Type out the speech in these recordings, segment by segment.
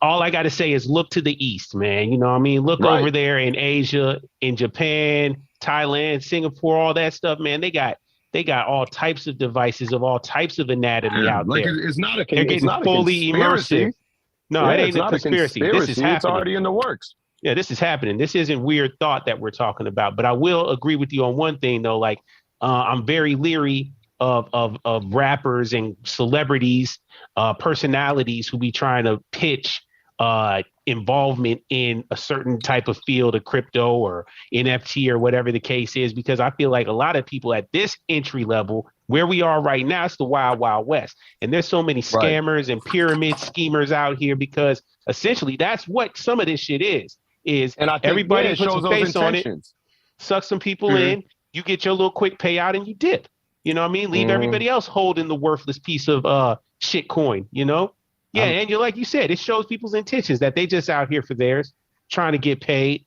all I got to say is look to the east, man. You know what I mean? Look over there in Asia, in Japan, Thailand, Singapore, all that stuff, man. They got all types of devices of all types of anatomy out Like there. it's not a They're it's getting not a fully immersive. conspiracy. No, it Yeah, ain't it's a not a conspiracy. This is conspiracy. It's happening. already in the works. Yeah, this is happening. This isn't weird thought that we're talking about. But I will agree with you on one thing, though. Like, I'm very leery of rappers and celebrities, personalities who be trying to pitch involvement in a certain type of field of crypto or NFT or whatever the case is, because I feel like a lot of people at this entry level, where we are right now, it's the wild, wild west. And there's so many scammers and pyramid schemers out here because essentially that's what some of this shit is And I think everybody it puts shows a those face on it, intentions. suck some people in, you get your little quick payout and you dip. You know what I mean? Leave everybody else holding the worthless piece of shit coin, you know? Yeah, and you're like you said, it shows people's intentions that they just out here for theirs, trying to get paid.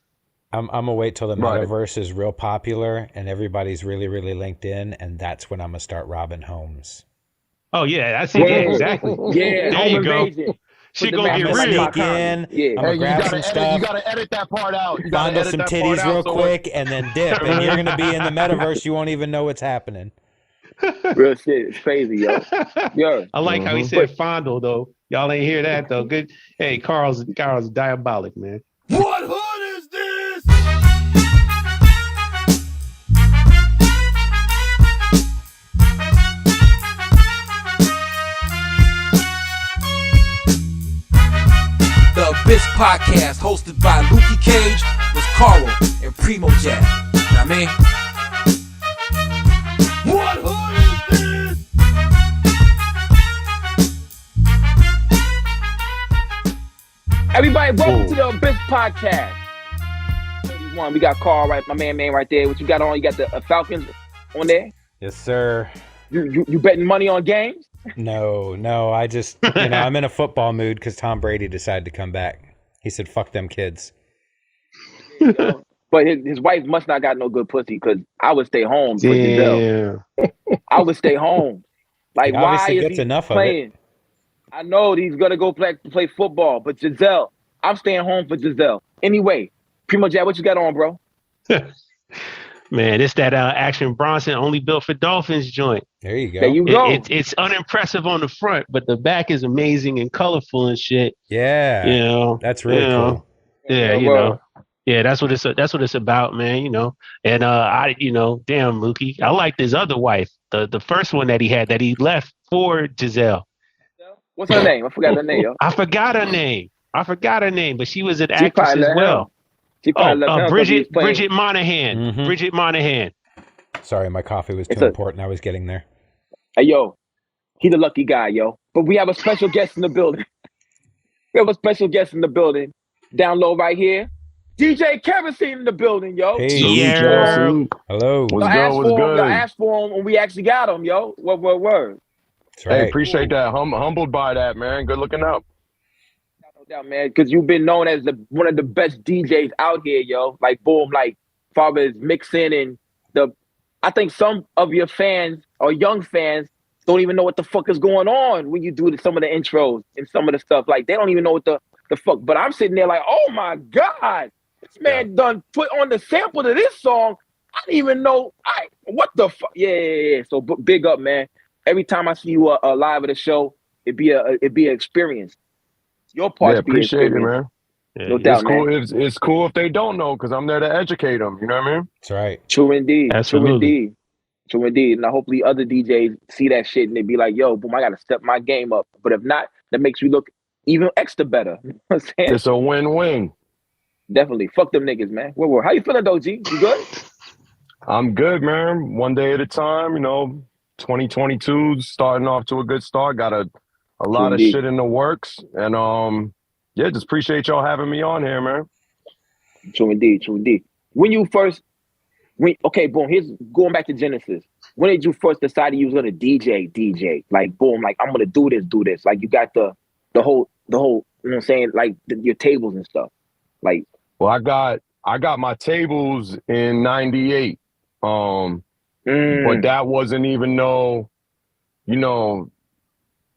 I'm gonna wait till the metaverse is real popular and everybody's really, really linked in, and that's when I'm gonna start robbing homes. Oh yeah, that's it. Yeah, exactly. Yeah, there you go. She gonna get real. Sneak in. Yeah. I'm gonna grab some stuff. You gotta edit that part out. You gotta edit some that titties part real out quick, and then dip. And you're gonna be in the metaverse. You won't even know what's happening. Real shit. It's crazy, yo. Yo. I like how he said fondle though. Y'all ain't hear that though. Good. Hey, Carl's diabolic, man. What hood is this? The Abyss Podcast, hosted by Lukey Cage, with Karl and PrimoJAB. You know what I mean? What hood is this? Everybody, welcome to the Abyss Podcast. 31. We got Karl, right? My man right there. What you got on? You got the Falcons on there? Yes, sir. You betting money on games? No. I just, I'm in a football mood because Tom Brady decided to come back. He said, "Fuck them kids." But his wife must not got no good pussy because I would stay home for Giselle. I would stay home. Like, why is gets he enough playing? Of it. I know he's gonna go play football, but Giselle, I'm staying home for Giselle. Anyway, PrimoJAB, what you got on, bro? Man, it's that Action Bronson only built for Dolphins joint. There you go. There you go. It's unimpressive on the front, but the back is amazing and colorful and shit. Yeah. You know, that's really cool. Yeah, you know. Yeah, that's what it's about, man, you know. And damn, Lukey, I liked his other wife, the first one that he left for Giselle. What's her name? I forgot her name, yo. I forgot her name, but she was an actress as well. She probably left Bridget Monahan. Mm-hmm. Bridget Monahan. Sorry, my coffee was too important. I was getting there. Hey, yo, he's a lucky guy, yo. But we have a special guest in the building. Down low right here. DJ KEROSENE in the building, yo. Hey, yeah. Hello. What's good? Y'all asked for him when we actually got him, yo. Word. That's right. Hey, appreciate that. Humbled by that, man. Good looking up. No doubt, man, because you've been known as one of the best DJs out here, yo. Like, boom, like, far as mixing and I think some of your fans or young fans don't even know what the fuck is going on when you do some of the intros and some of the stuff. Like, they don't even know what the fuck. But I'm sitting there like, oh my God, this man done put on the sample to this song. I didn't even know. What the fuck? Yeah. So big up, man. Every time I see you live at a show, it'd be an experience. Your part, appreciate it, man. No doubt, cool. man. It's cool if they don't know because I'm there to educate them. You know what I mean? That's right. True indeed. Absolutely. True indeed. Now, hopefully other DJs see that shit and they be like, yo, boom, I got to step my game up. But if not, that makes you look even extra better. You know what I'm saying? It's a win-win. Definitely. Fuck them niggas, man. How you feeling, though, G? You good? I'm good, man. One day at a time, 2022 starting off to a good start. Got a lot of shit in the works. And just appreciate y'all having me on here, man. True indeed. Okay, boom, here's going back to Genesis. When did you first decide you was gonna DJ? Like, boom, like I'm gonna do this. Like, you got the whole, you know what I'm saying? Like your tables and stuff. Like, well, I got my tables in '98. But that wasn't even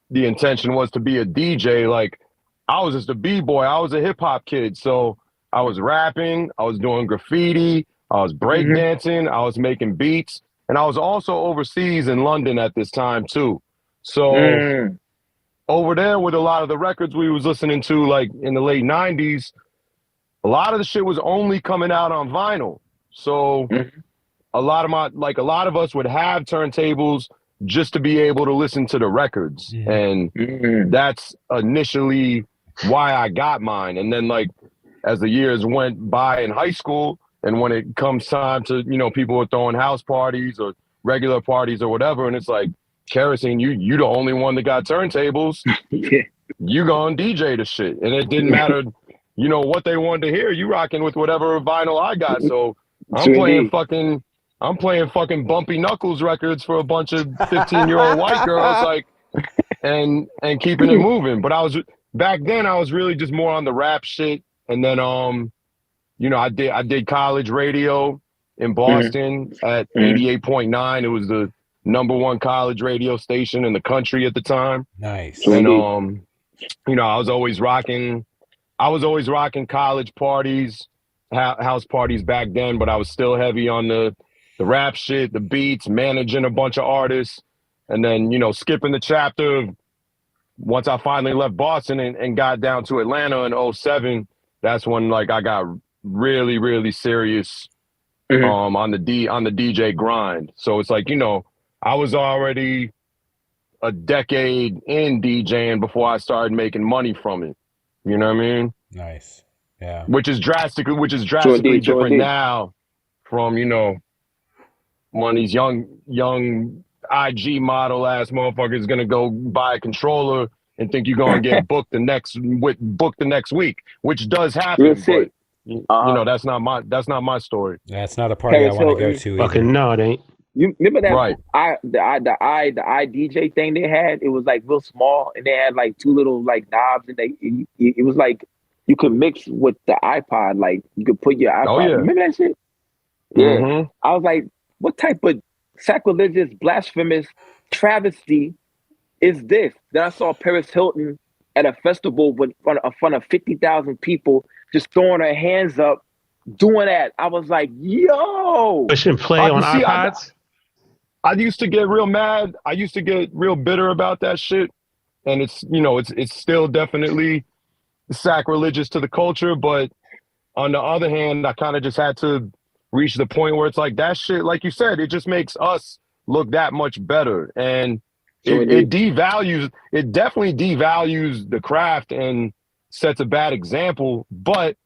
the intention was to be a DJ. Like, I was just a b-boy. I was a hip hop kid, so I was rapping, I was doing graffiti, I was breakdancing, I was making beats, and I was also overseas in London at this time too. So over there with a lot of the records we was listening to, like in the late 90s, a lot of the shit was only coming out on vinyl. So a lot of us would have turntables just to be able to listen to the records. And that's initially why I got mine. And then like as the years went by in high school, and when it comes time to, you know, people are throwing house parties or regular parties or whatever, and it's like, Kerosene, you the only one that got turntables. You gonna DJ the shit. And it didn't matter, you know, what they wanted to hear. You rocking with whatever vinyl I got. So I'm playing fucking Bumpy Knuckles records for a bunch of 15-year-old white girls, like, and keeping it moving. But back then I was really just more on the rap shit. And then you know, I did college radio in Boston at 88.9. It was the #1 college radio station in the country at the time. Nice. And you know, I was always rocking college parties, house parties back then, but I was still heavy on the rap shit, the beats, managing a bunch of artists. And then, you know, skipping the chapter of once I finally left Boston and got down to Atlanta in 2007, that's when like I got really, really serious on the DJ grind. So it's like, you know, I was already a decade in DJing before I started making money from it. You know what I mean? Nice. Yeah. Which is drastically different now from, you know, one of these young IG model ass motherfuckers gonna go buy a controller and think you're gonna get booked the next week, which does happen. But you know, that's not my story. That's not a party I want to go to. Fucking no, it ain't. You remember that? Right. The iDJ thing they had? It was like real small, and they had like two little like knobs, and it was like you could mix with the iPod. Like you could put your iPod. Oh yeah. Remember that shit? Yeah. I was like, what type of sacrilegious, blasphemous travesty is this? Then I saw Paris Hilton at a festival in front of 50,000 people, just throwing her hands up, doing that. I was like, yo. Push and play on iPods. I used to get real mad. I used to get real bitter about that shit. And it's, you know, it's still definitely sacrilegious to the culture. But on the other hand, I kind of just had to reach the point where it's like that shit, like you said, it just makes us look that much better. And it definitely devalues the craft and sets a bad example. But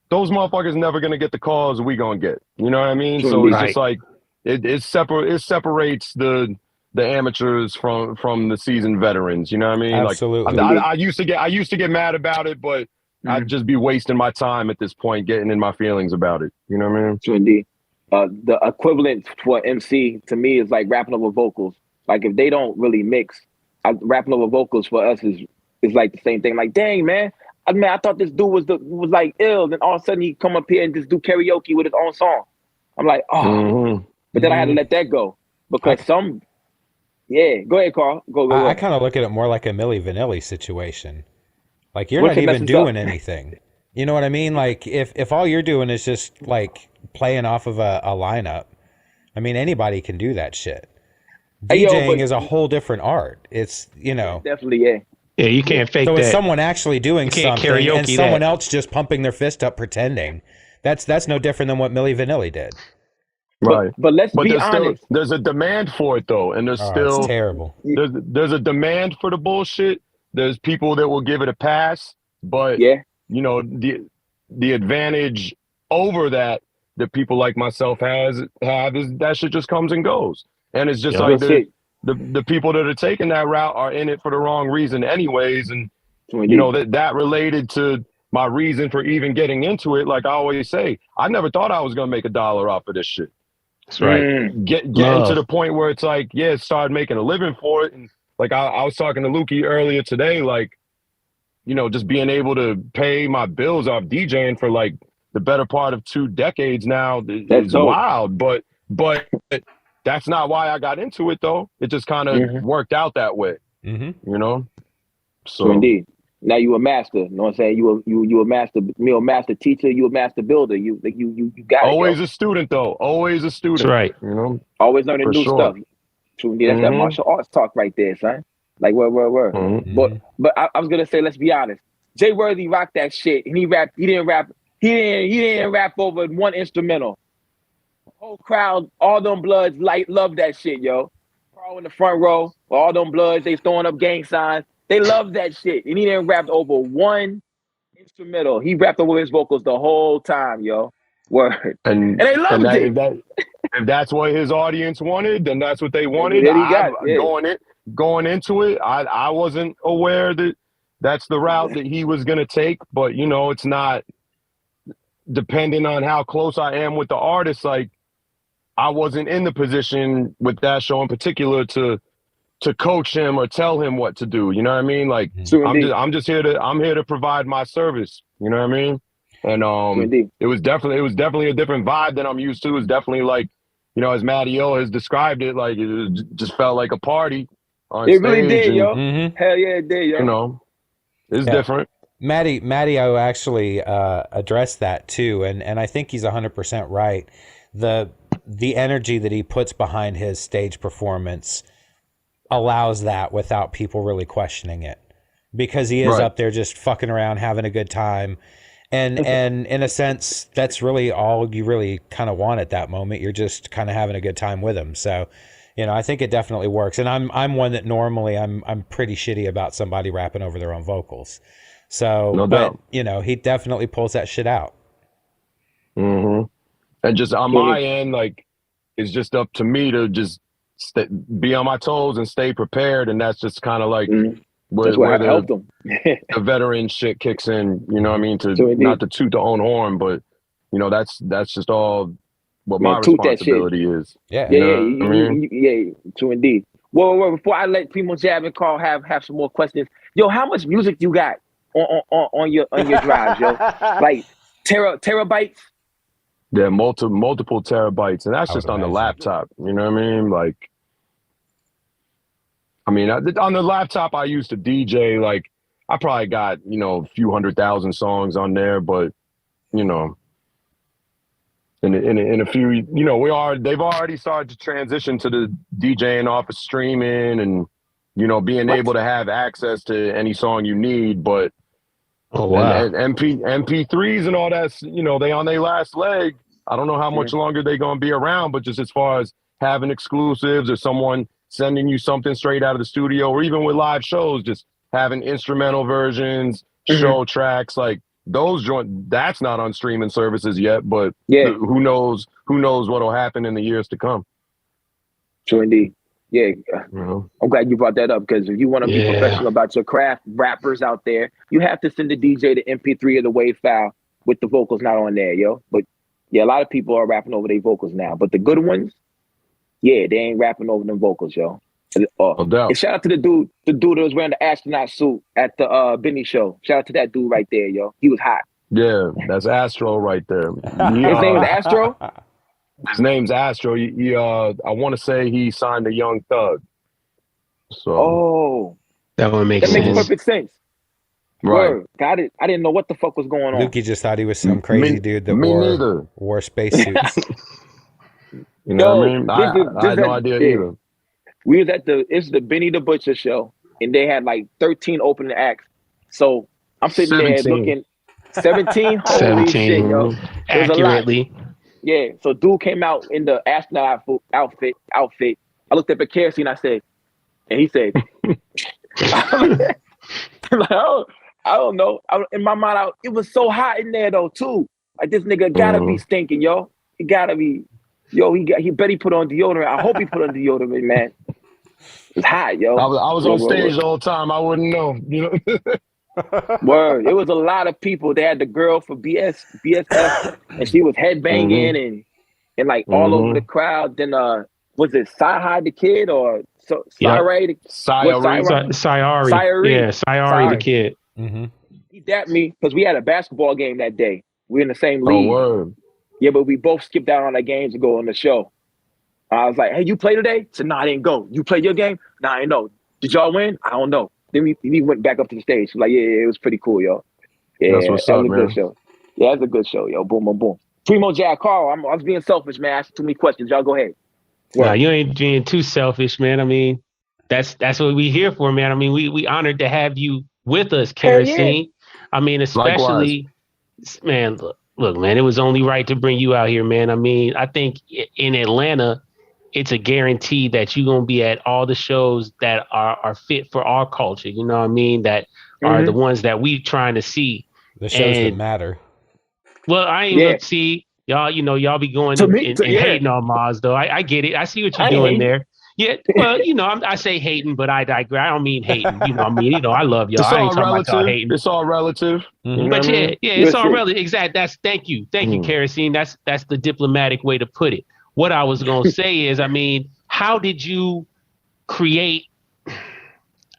those motherfuckers never gonna get the calls we gonna get. You know what I mean? So it's just like it separates the amateurs from the seasoned veterans. You know what I mean? Absolutely. Like I used to get mad about it, but I'd just be wasting my time at this point getting in my feelings about it. You know what I mean? True indeed. The equivalent for MC to me is like rapping over vocals. Like if they don't really mix, rapping over vocals for us is like the same thing. Like, dang man, I thought this dude was like ill, then all of a sudden he come up here and just do karaoke with his own song. I'm like, oh. But then I had to let that go because go ahead, Carl. Go. I kind of look at it more like a Milli Vanilli situation. Like you're not even doing anything. You know what I mean? Like if all you're doing is just like playing off of a lineup, I mean anybody can do that shit. DJing is a whole different art. It's, you know. Definitely, yeah. Yeah, you can't fake that. So it's someone actually doing something and someone else just pumping their fist up pretending. That's no different than what Milli Vanilli did. Right. But let's be honest. There's a demand for it though, and there's it's terrible. There's a demand for the bullshit. There's people that will give it a pass, but you know, the advantage over that people like myself have is that shit just comes and goes. And it's just like the people that are taking that route are in it for the wrong reason anyways. And you know, that related to my reason for even getting into it. Like I always say, I never thought I was gonna make $1 off of this shit. That's right. Getting to the point where it's like, started making a living for it. And like I was talking to Lukey earlier today, like, you know, just being able to pay my bills off DJing for like the better part of 2 decades now is wild. But that's not why I got into it though. It just kind of worked out that way. You know? So indeed. Now you a master. You know what I'm saying? You a master, a master teacher, you a master builder. You got Always it, a student though. Always a student. That's right. You know? always learning For new sure. stuff. That's that martial arts talk right there, son. Like where. But I was gonna say, let's be honest. Jay Worthy rocked that shit, and he didn't rap over one instrumental. The whole crowd, all them Bloods, love that shit, yo. Carl in the front row, all them Bloods, they throwing up gang signs. They love that shit, and he didn't rap over one instrumental. He rapped over his vocals the whole time, yo. Word, and they loved it. If that's what his audience wanted, then that's what they wanted. Then he got Going into it, I wasn't aware that that's the route that he was going to take. But you know, it's not depending on how close I am with the artist. Like, I wasn't in the position with that show in particular to coach him or tell him what to do. You know what I mean? Like, I'm just here to provide my service. You know what I mean? And it was definitely a different vibe than I'm used to. It's definitely like, you know, as Matty O has described it, like it just felt like a party on stage. It really did, yo. Hell yeah, it did, yo. You know, it's different. Matty O actually addressed that too, and I think he's 100% right. The energy that he puts behind his stage performance allows that without people really questioning it, because he is up there just fucking around, having a good time. And in a sense, that's really all you really kind of want at that moment. You're just kind of having a good time with him. So, you know, I think it definitely works. And I'm one that normally I'm pretty shitty about somebody rapping over their own vocals. So, no doubt. You know, he definitely pulls that shit out. And just on my end, like, it's just up to me to just be on my toes and stay prepared. And that's just kind of like where the veteran shit kicks in, you know what I mean? Not to toot the own horn, but, you know, that's just all what my responsibility is. Yeah. True indeed. Well, before I let PrimoJAB and Karl have some more questions, yo, how much music you got on your drives, yo? Like terabytes? Yeah, multiple terabytes, and that's just on the laptop. You know what I mean? Like, on the laptop, I used to DJ. Like, I probably got, you know, a few 100,000 songs on there, but, you know, in a few, you know, they've already started to transition to the DJing off of streaming and, you know, being able to have access to any song you need. But and MP3s and all that, you know, they on their last leg. I don't know how much longer they're gonna be around, but just as far as having exclusives or someone sending you something straight out of the studio, or even with live shows, just having instrumental versions, show tracks, like those that's not on streaming services yet, but who knows what'll happen in the years to come. True indeed. Yeah, I'm glad you brought that up, because if you want to be professional about your craft, rappers out there, you have to send the DJ the MP3 or the WAV file with the vocals not on there, yo. But yeah, a lot of people are rapping over their vocals now, but the good ones, they ain't rapping over them vocals, yo. No doubt. And shout out to the dude that was wearing the astronaut suit at the Benny show. Shout out to that dude right there, yo. He was hot. Yeah, that's Astro right there. His name is Astro? His name's Astro. He I want to say he signed a Young Thug. So that one makes sense. That makes perfect sense. Right. Word. Got it. I didn't know what the fuck was going on. Lukey just thought he was some crazy dude that wore spacesuits. You know what I mean? I had no idea either. We was at it's the Benny the Butcher show, and they had like 13 opening acts. So I'm sitting 17. There looking 17. Holy shit, yo! Accurately. Yeah. So dude came out in the astronaut outfit. I looked up at KEROSENE. I said, and he said, I'm like, oh, I don't know. In my mind, it was so hot in there though too. Like, this nigga gotta be stinking, yo. He gotta be. Yo, he bet he put on deodorant. I hope he put on deodorant, man. It's hot, yo. I was on stage the whole time. I wouldn't know, you know. Word. It was a lot of people. They had the girl for BSF, and she was headbanging and like all over the crowd. Then was it Sci-Hi the kid or Sayari? Sayari. Yeah, Sayari the kid. He dapped me because we had a basketball game that day. We in the same league. Oh, word. Yeah, but we both skipped out on that game to go on the show. I was like, hey, you play today? I said, nah, I didn't go. You played your game? Nah, I didn't know. Did y'all win? I don't know. Then we went back up to the stage. Like, yeah, it was pretty cool, yo. Yeah, That's what's that up, was a man. good show. Yeah, that's a good show, yo. Boom, boom, boom. PrimoJAB, Karl, I was being selfish, man. I asked too many questions. Y'all go ahead. Nah, you ain't being too selfish, man. I mean, that's what we here for, man. I mean, we honored to have you with us, Hell yeah. Kerosene. I mean, Likewise. especially, man. Look, man, it was only right to bring you out here, man. I mean, I think in Atlanta, it's a guarantee that you're gonna be at all the shows that are fit for our culture. You know what I mean? That are the ones that we trying to see. The shows that matter. Well, I ain't gonna see y'all. You know, y'all be going and hating on Maz, though. I get it. I see what you're doing there. Yeah, well, you know, I say hating, but I digress. I don't mean hating. You know, I mean, you know, I love y'all. It's I ain't all talking relative. about y'all hating. It's all relative. Mm-hmm. You know But what I mean? it's all relative. Exactly. Thank you, Kerosene. That's the diplomatic way to put it. What I was gonna say is, I mean, how did you create,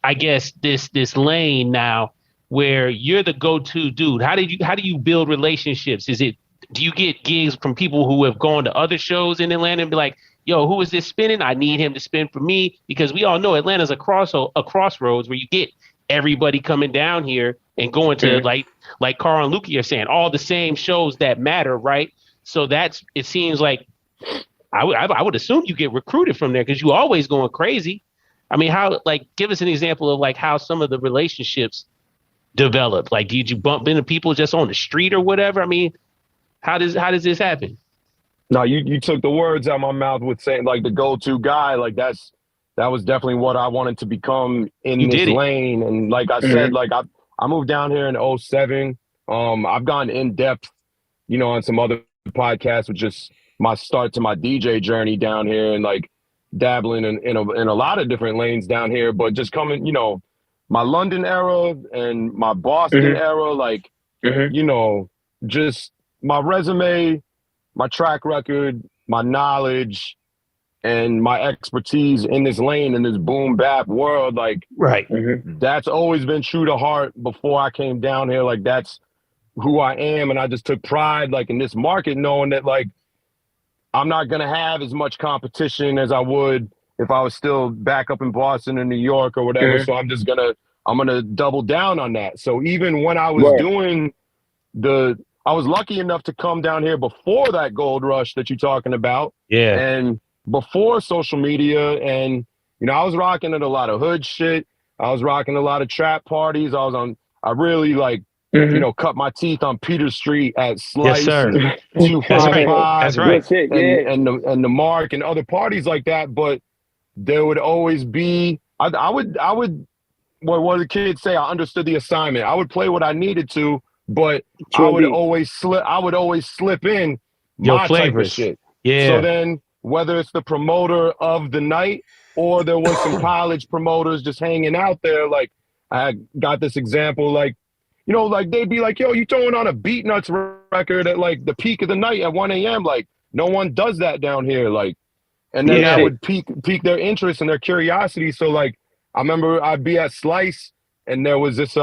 I guess, this lane now where you're the go-to dude? How do you build relationships? Do you get gigs from people who have gone to other shows in Atlanta and be like, yo, who is this spinning? I need him to spin for me, because we all know Atlanta's a crossroads where you get everybody coming down here and going to like Karl and Lukey are saying, all the same shows that matter, right? So it seems like I would assume you get recruited from there because you always going crazy. I mean, give us an example of like how some of the relationships developed. Like, did you bump into people just on the street or whatever? I mean, how does this happen? No, you took the words out of my mouth with saying like the go-to guy. Like that was definitely what I wanted to become in this lane. And like I said, like I moved down here in 2007. I've gone in depth, you know, on some other podcasts with just my start to my DJ journey down here and like dabbling in a lot of different lanes down here. But just coming, you know, my London era and my Boston era, like, you know, just my resume, my track record, my knowledge, and my expertise in this lane, in this boom bap world, like, that's always been true to heart before I came down here. Like, that's who I am. And I just took pride, like, in this market, knowing that, like, I'm not going to have as much competition as I would if I was still back up in Boston or New York or whatever. So I'm going to double down on that. So even when I was doing I was lucky enough to come down here before that gold rush that you're talking about. Yeah. And before social media. And, you know, I was rocking at a lot of hood shit. I was rocking a lot of trap parties. I really like, you know, cut my teeth on Peter Street at Slice and 255 That's right. and the Mark and other parties like that. But there would always be, I would, what the kids say, I understood the assignment. I would play what I needed to, but I would always slip in my type of shit. Yeah. So then whether it's the promoter of the night or there was some college promoters just hanging out there, like I got this example, like, you know, like they'd be like, yo, you throwing on a Beat Nuts record at like the peak of the night at 1 a.m. Like no one does that down here. Like, and then that would pique their interest and their curiosity. So like, I remember I'd be at Slice and there was this,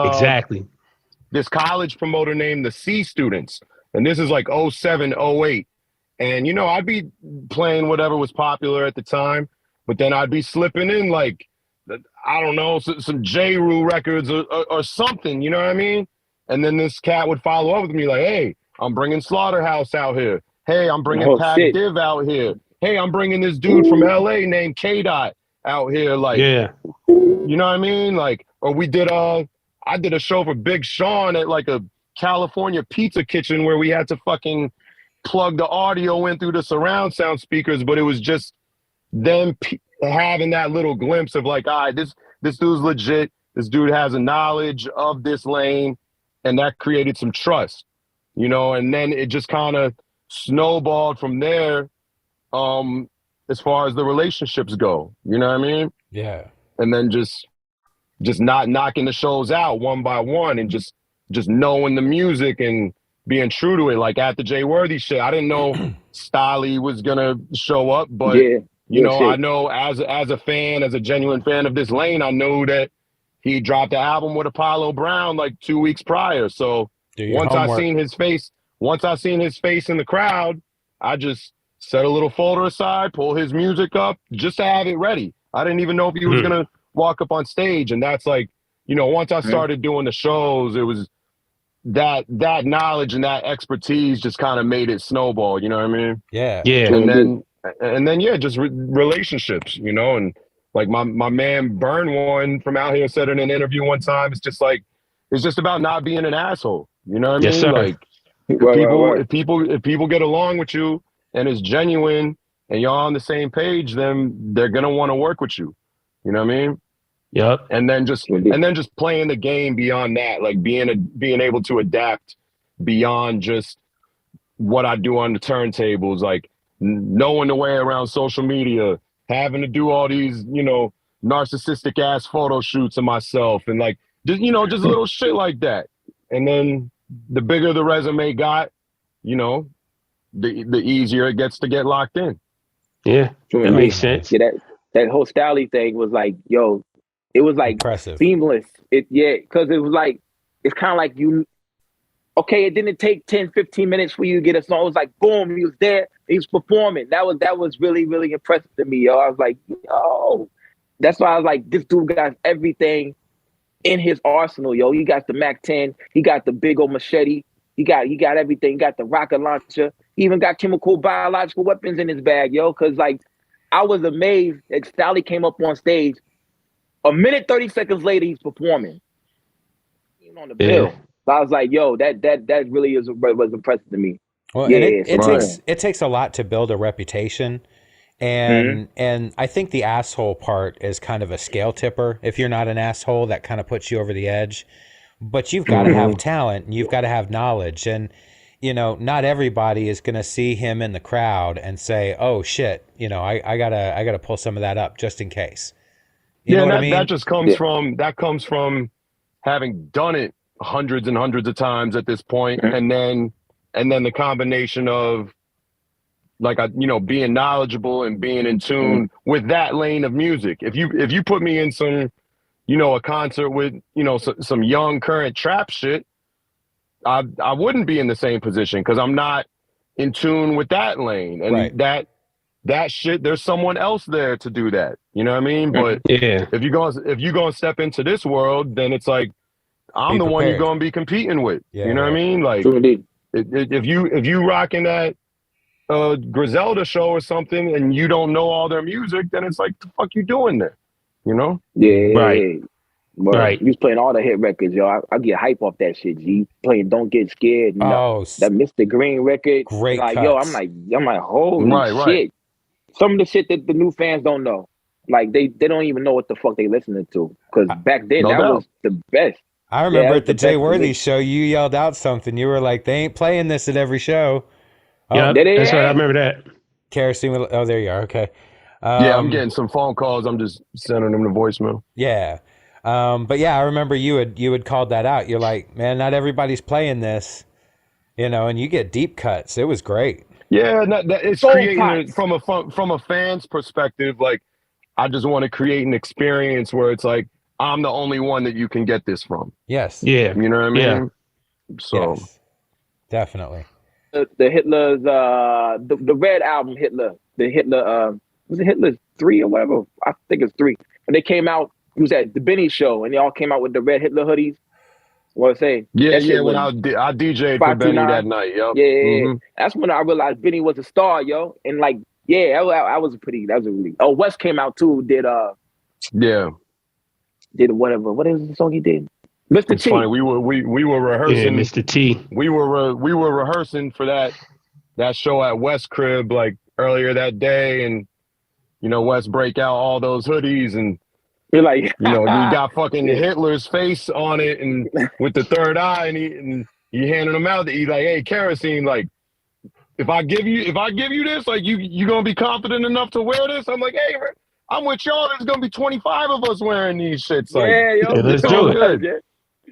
this college promoter named the C Students. And this is like 07, 08. And, you know, I'd be playing whatever was popular at the time, but then I'd be slipping in like, I don't know, some J. Rue records or something, you know what I mean? And then this cat would follow up with me like, hey, I'm bringing Slaughterhouse out here. Hey, I'm bringing Pat Div out here. Hey, I'm bringing this dude from LA named K-Dot out here. Like, you know what I mean? Like, or we did, I did a show for Big Sean at like a California pizza kitchen where we had to fucking plug the audio in through the surround sound speakers, but it was just them having that little glimpse of like, all right, this dude's legit. This dude has a knowledge of this lane, and that created some trust, you know, and then it just kind of snowballed from there as far as the relationships go, you know what I mean? Yeah. And then just not knocking the shows out one by one and just knowing the music and being true to it. Like at the Jay Worthy shit, I didn't know Styley was gonna show up, but you know, I know as a fan, as a genuine fan of this lane, I know that he dropped the album with Apollo Brown like 2 weeks prior. So once I seen his face in the crowd, I just set a little folder aside, pull his music up just to have it ready. I didn't even know if he was gonna walk up on stage, and that's like once I started doing the shows, it was that knowledge and that expertise just kind of made it snowball. You know what I mean? Yeah. Yeah. And then yeah, just relationships. And like my man Burn One from out here said in an interview one time, it's just about not being an asshole. You know what I Yes, mean? sir. Like if people get along with you and it's genuine and you're on the same page, then they're gonna want to work with you. You know what I mean? Yep. And then just playing the game beyond that, like being able to adapt beyond just what I do on the turntables, like knowing the way around social media, having to do all these, narcissistic ass photo shoots of myself and like just little shit like that. And then the bigger the resume got, the easier it gets to get locked in. Yeah, that makes sense. Yeah, that whole Stally thing was like, yo, it was like impressive. seamless. Because it was like, it's kind of like it didn't take 10, 15 minutes for you to get a song. It was like, boom, he was there, he was performing. That was really, really impressive to me, yo. I was like, yo. That's why I was like, this dude got everything in his arsenal, yo. He got the MAC-10, he got the big old machete, he got everything, he got the rocket launcher, he even got chemical biological weapons in his bag, yo. Cause like, I was amazed that Stally came up on stage. A minute, 30 seconds later, he's performing. Even on the bill. So I was like, yo, that really was impressive to me. Well, yeah, and it takes a lot to build a reputation. And I think the asshole part is kind of a scale tipper. If you're not an asshole, that kind of puts you over the edge. But you've got to have talent and you've got to have knowledge. And, not everybody is going to see him in the crowd and say, oh shit, I gotta pull some of that up just in case. You know what I mean? That just comes from having done it hundreds and hundreds of times at this point. And then the combination of like, being knowledgeable and being in tune with that lane of music. If you put me in some, a concert with, some young current trap shit, I wouldn't be in the same position because I'm not in tune with that lane. And that shit, there's someone else there to do that. You know what I mean? But if you're going to step into this world, then it's like, I'm the one you're going to be competing with. You know what I mean? Like if you rocking that Griselda show or something and you don't know all their music, then it's like, the fuck you doing there? Right. You was playing all the hit records, yo. I get hype off that shit, G. Playing Don't Get Scared. That Mr. Green record. Great like, cuts. yo, I'm like, holy shit. Some of the shit that the new fans don't know. Like they don't even know what the fuck they listening to. Because back then was the best. I remember at the Jay Worthy show, you yelled out something. You were like, they ain't playing this at every show. Yeah, that's right. I remember that. Kerosene. Oh, there you are. Okay. I'm getting some phone calls. I'm just sending them the voicemail. Yeah. But yeah, I remember you had called that out. You're like, man, not everybody's playing this, and you get deep cuts. It was great. Yeah, it's creating it from a fan's perspective. Like, I just want to create an experience where it's like, I'm the only one that you can get this from. Yes. Yeah. You know what I mean? Yeah. So. Yes, definitely. The Hitler's, the Red album, Hitler, was it Hitler 3 or whatever? I think it's 3. When they came out, it was at the Benny show, and they all came out with the red Hitler hoodies. What I say? Yeah, when I DJ'd for Benny that night, yo. Yeah, that's when I realized Benny was a star, yo. And like, that was a really. Oh, West came out too. Did whatever. What is the song he did? Mr. It's T. funny. We were rehearsing. Yeah, Mr. T. We were rehearsing for that show at West Crib like earlier that day, and West break out all those hoodies and. You're like, you got fucking Hitler's face on it, and with the third eye, and he handing them out. He's like, "Hey, Kerosene, like, if I give you this, like, you gonna be confident enough to wear this?" I'm like, "Hey, I'm with y'all. There's gonna be 25 of us wearing these shits." Like, let's do it.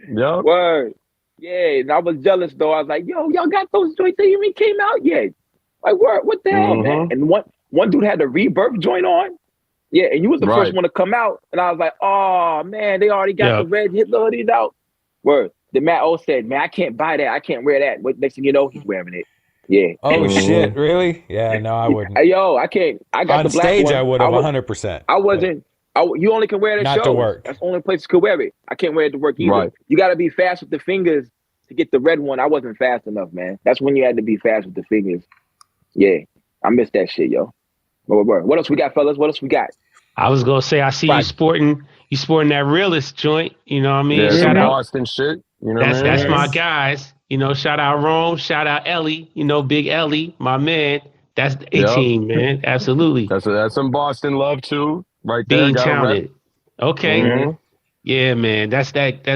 Yeah. Word. Yeah, and I was jealous though. I was like, "Yo, y'all got those joints that even came out yet?" Like, what the hell, man? And one dude had the Rebirth joint on. Yeah, and you was the first one to come out, and I was like, "Oh man, they already got the red Hitler hoodies out." Word. Then Matt O said, "Man, I can't buy that. I can't wear that." But next thing you know, he's wearing it. Yeah. Oh shit! Really? Yeah. No, I wouldn't. Yo, I can't. I got on the black stage. one. I would have 100%. I wasn't. You only can wear it at Not shows. to work. That's the only place you could wear it. I can't wear it to work either. Right. You got to be fast with the fingers to get the red one. I wasn't fast enough, man. That's when you had to be fast with the fingers. Yeah, I missed that shit, yo. What else we got, fellas? What else we got? I was gonna say I see you sporting that realist joint. You know what I mean? Yeah, Shout some out. Boston shit. You know what I mean? That's my guys. You know, shout out Rome, shout out Ellie. You know, Big Ellie, my man. That's the A-team, man. Absolutely. That's some Boston love too, right there. Being counted. Okay. Mm-hmm. Yeah, man. That's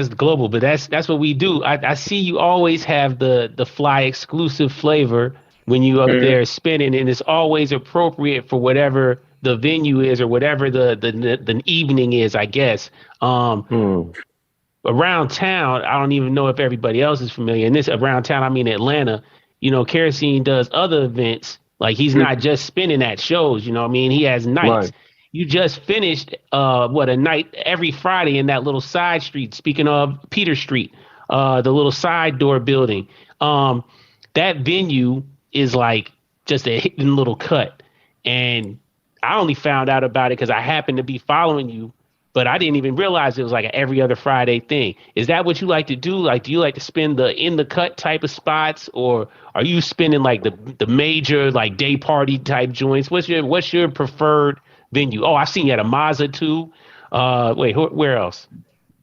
global, but that's what we do. I see you always have the fly exclusive flavor when you up there spinning, and it's always appropriate for whatever the venue is or whatever the evening is, I guess. Around town, I don't even know if everybody else is familiar. And this around town, I mean Atlanta, you know, Kerosene does other events. Like he's not just spinning at shows, you know what I mean? He has nights. Right. You just finished a night every Friday in that little side street, speaking of Peter Street, the little side door building. That venue is like just a hidden little cut. And I only found out about it because I happened to be following you, but I didn't even realize it was like an every other Friday thing. Is that what you like to do? Like, do you like to spin the in the cut type of spots, or are you spinning like the major like day party type joints? What's your preferred venue? Oh, I've seen you at a Mazda too. Wait, where else?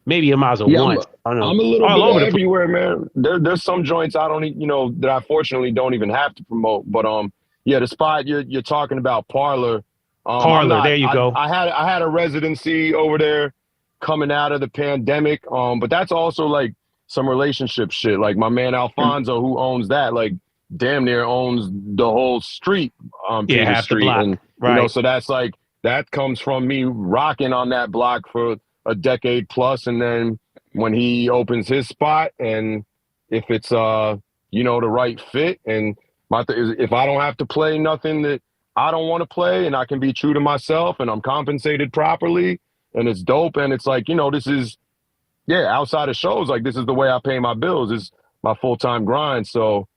Maybe a Mazda once. I don't know. I'm a little all bit over everywhere, man. There's some joints I don't, that I fortunately don't even have to promote. But yeah, the spot you're talking about, Parlor. Parlor, there you go. I had a residency over there coming out of the pandemic. But that's also like some relationship shit. Like my man Alfonso, who owns that, like damn near owns the whole street on Peter half Street. the block. And right. So that's like that comes from me rocking on that block for a decade plus, and then when he opens his spot, and if it's the right fit, and if I don't have to play nothing that I don't want to play, and I can be true to myself, and I'm compensated properly, and it's dope, and it's like this is outside of shows, like this is the way I pay my bills, is my full-time grind. So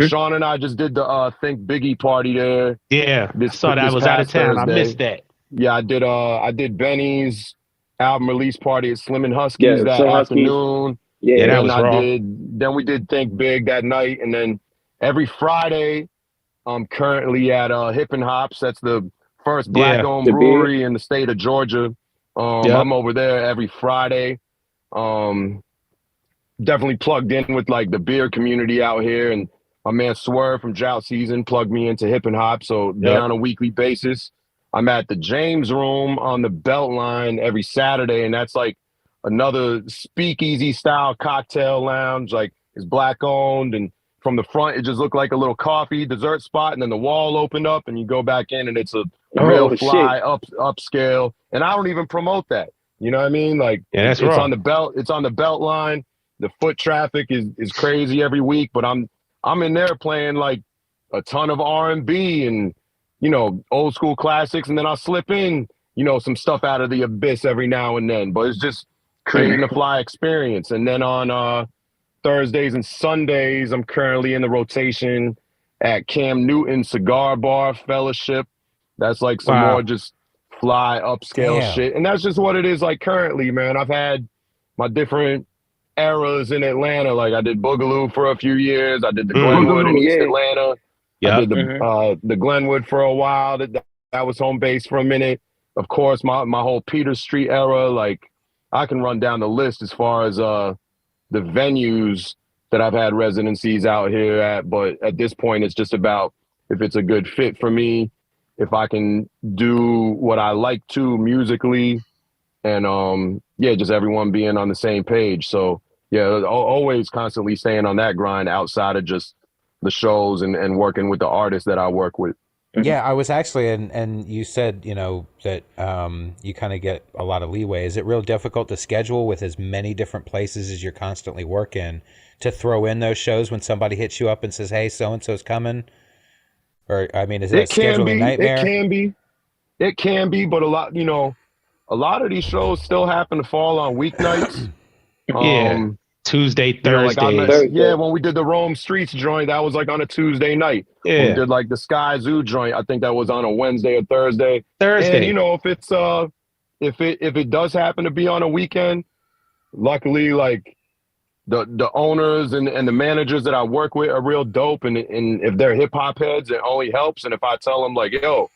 Sean and I just did the Think Biggie party there. Yeah, I saw that. I was out of town. Thursday. I missed that. Yeah, I did Benny's album release party at Slim and Husky's that afternoon. Yeah, that was raw. Then we did Think Big that night, and then every Friday I'm currently at Hip and Hops. That's the first black-owned brewery in the state of Georgia. I'm over there every Friday. Definitely plugged in with like the beer community out here, and my man Swerve from Drought Season plugged me into Hip and Hop, so they're on a weekly basis. I'm at the James Room on the Beltline every Saturday, and that's like another speakeasy style cocktail lounge. Like it's black owned, and from the front it just looked like a little coffee dessert spot, and then the wall opened up and you go back in and it's a real fly upscale. And I don't even promote that. You know what I mean? Like it's on the belt. It's on the Beltline. The foot traffic is crazy every week, but I'm in there playing like a ton of R&B and old school classics, and then I'll slip in, some stuff out of the abyss every now and then. But it's just creating a fly experience. And then on Thursdays and Sundays, I'm currently in the rotation at Cam Newton Cigar Bar Fellowship. That's like some more just fly upscale shit. And that's just what it is like currently, man. I've had my different eras in Atlanta. Like I did Boogaloo for a few years. I did the Glenwood in East Atlanta. I did the Glenwood for a while. That was home base for a minute. Of course, my whole Peter Street era. Like I can run down the list as far as the venues that I've had residencies out here at. But at this point, it's just about if it's a good fit for me, if I can do what I like to musically, and just everyone being on the same page. So always constantly staying on that grind outside of just the shows and working with the artists that I work with. Yeah, I was actually, and you said, that you kind of get a lot of leeway. Is it real difficult to schedule with as many different places as you're constantly working to throw in those shows when somebody hits you up and says, hey, so-and-so's coming? Or, I mean, is it a scheduling nightmare? It can be, but a lot of these shows still happen to fall on weeknights. Tuesday, Thursday. When we did the Rome Streets joint, that was like on a Tuesday night. Yeah. When we did like the Sky Zoo joint, I think that was on a Wednesday or Thursday. And if it's if it does happen to be on a weekend, luckily, like the owners and the managers that I work with are real dope. And if they're hip hop heads, it only helps. And if I tell them like, yo,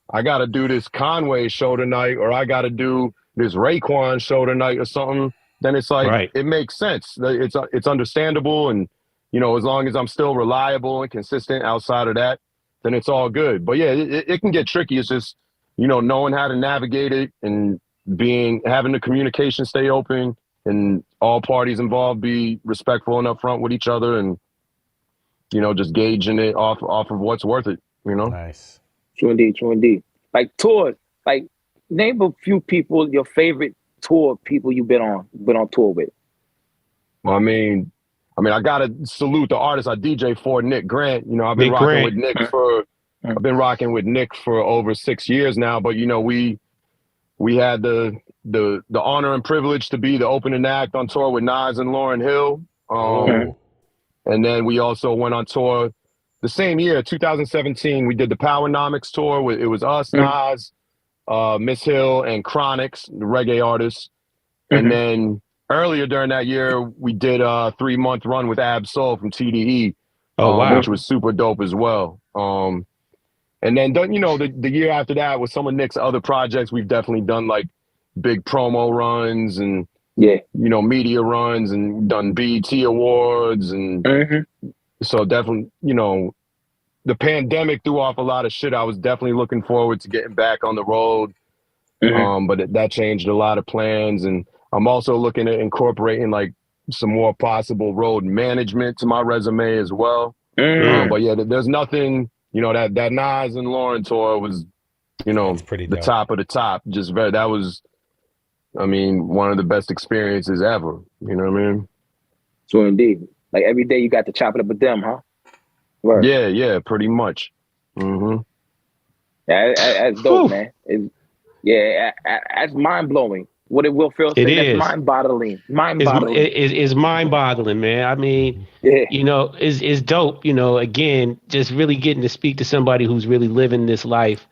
I got to do this Conway show tonight, or I got to do this Raekwon show tonight or something, then it's like, it makes sense. It's understandable. And, you know, as long as I'm still reliable and consistent outside of that, then it's all good. But yeah, it can get tricky. It's just, you know, knowing how to navigate it and having the communication stay open and all parties involved be respectful and upfront with each other, and, you know, just gauging it off of what's worth it, you know? Nice. True indeed. Like tours, like name a few people, your favorite tour people you've been on tour with. Well, I mean, I gotta salute the artist I DJ for, Nick Grant. You know, I've been rocking with Nick for over 6 years now. But you know, we had the honor and privilege to be the opening act on tour with Nas and Lauryn Hill. And then we also went on tour the same year, 2017. We did the Powernomics tour. It was us, Nas, Miss Hill, and Chronix, the reggae artists. And then earlier during that year, we did a 3-month run with Ab Soul from TDE, which was super dope as well. And then, you know, the year after that, with some of Nick's other projects, we've definitely done like big promo runs and, you know, media runs, and done BET Awards. And so definitely, you know, the pandemic threw off a lot of shit. I was definitely looking forward to getting back on the road. But that changed a lot of plans. And I'm also looking at incorporating like some more possible road management to my resume as well. But yeah, there's nothing, you know, that Nas and Lauryn tour was, you know, the top of the top. That was, I mean, one of the best experiences ever. You know what I mean? So indeed. Like every day you got to chop it up with them, huh? Word. Yeah, pretty much. Yeah, that's dope, man. That's mind blowing. What it will feel. That's mind boggling. It's mind boggling, man. I mean, you know, it's dope. You know, again, just really getting to speak to somebody who's really living this life,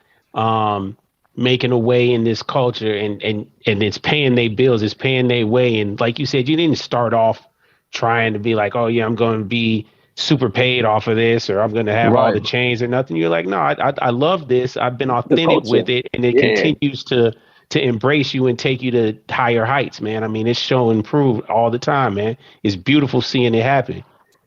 making a way in this culture, and it's paying their bills, it's paying their way. And like you said, you didn't start off trying to be like, oh yeah, I'm going to be super paid off of this, or I'm going to have all the chains or nothing. You're like, no, I love this. I've been authentic with it, and it continues to embrace you and take you to higher heights, man. I mean, it's showing improved all the time, man. It's beautiful seeing it happen.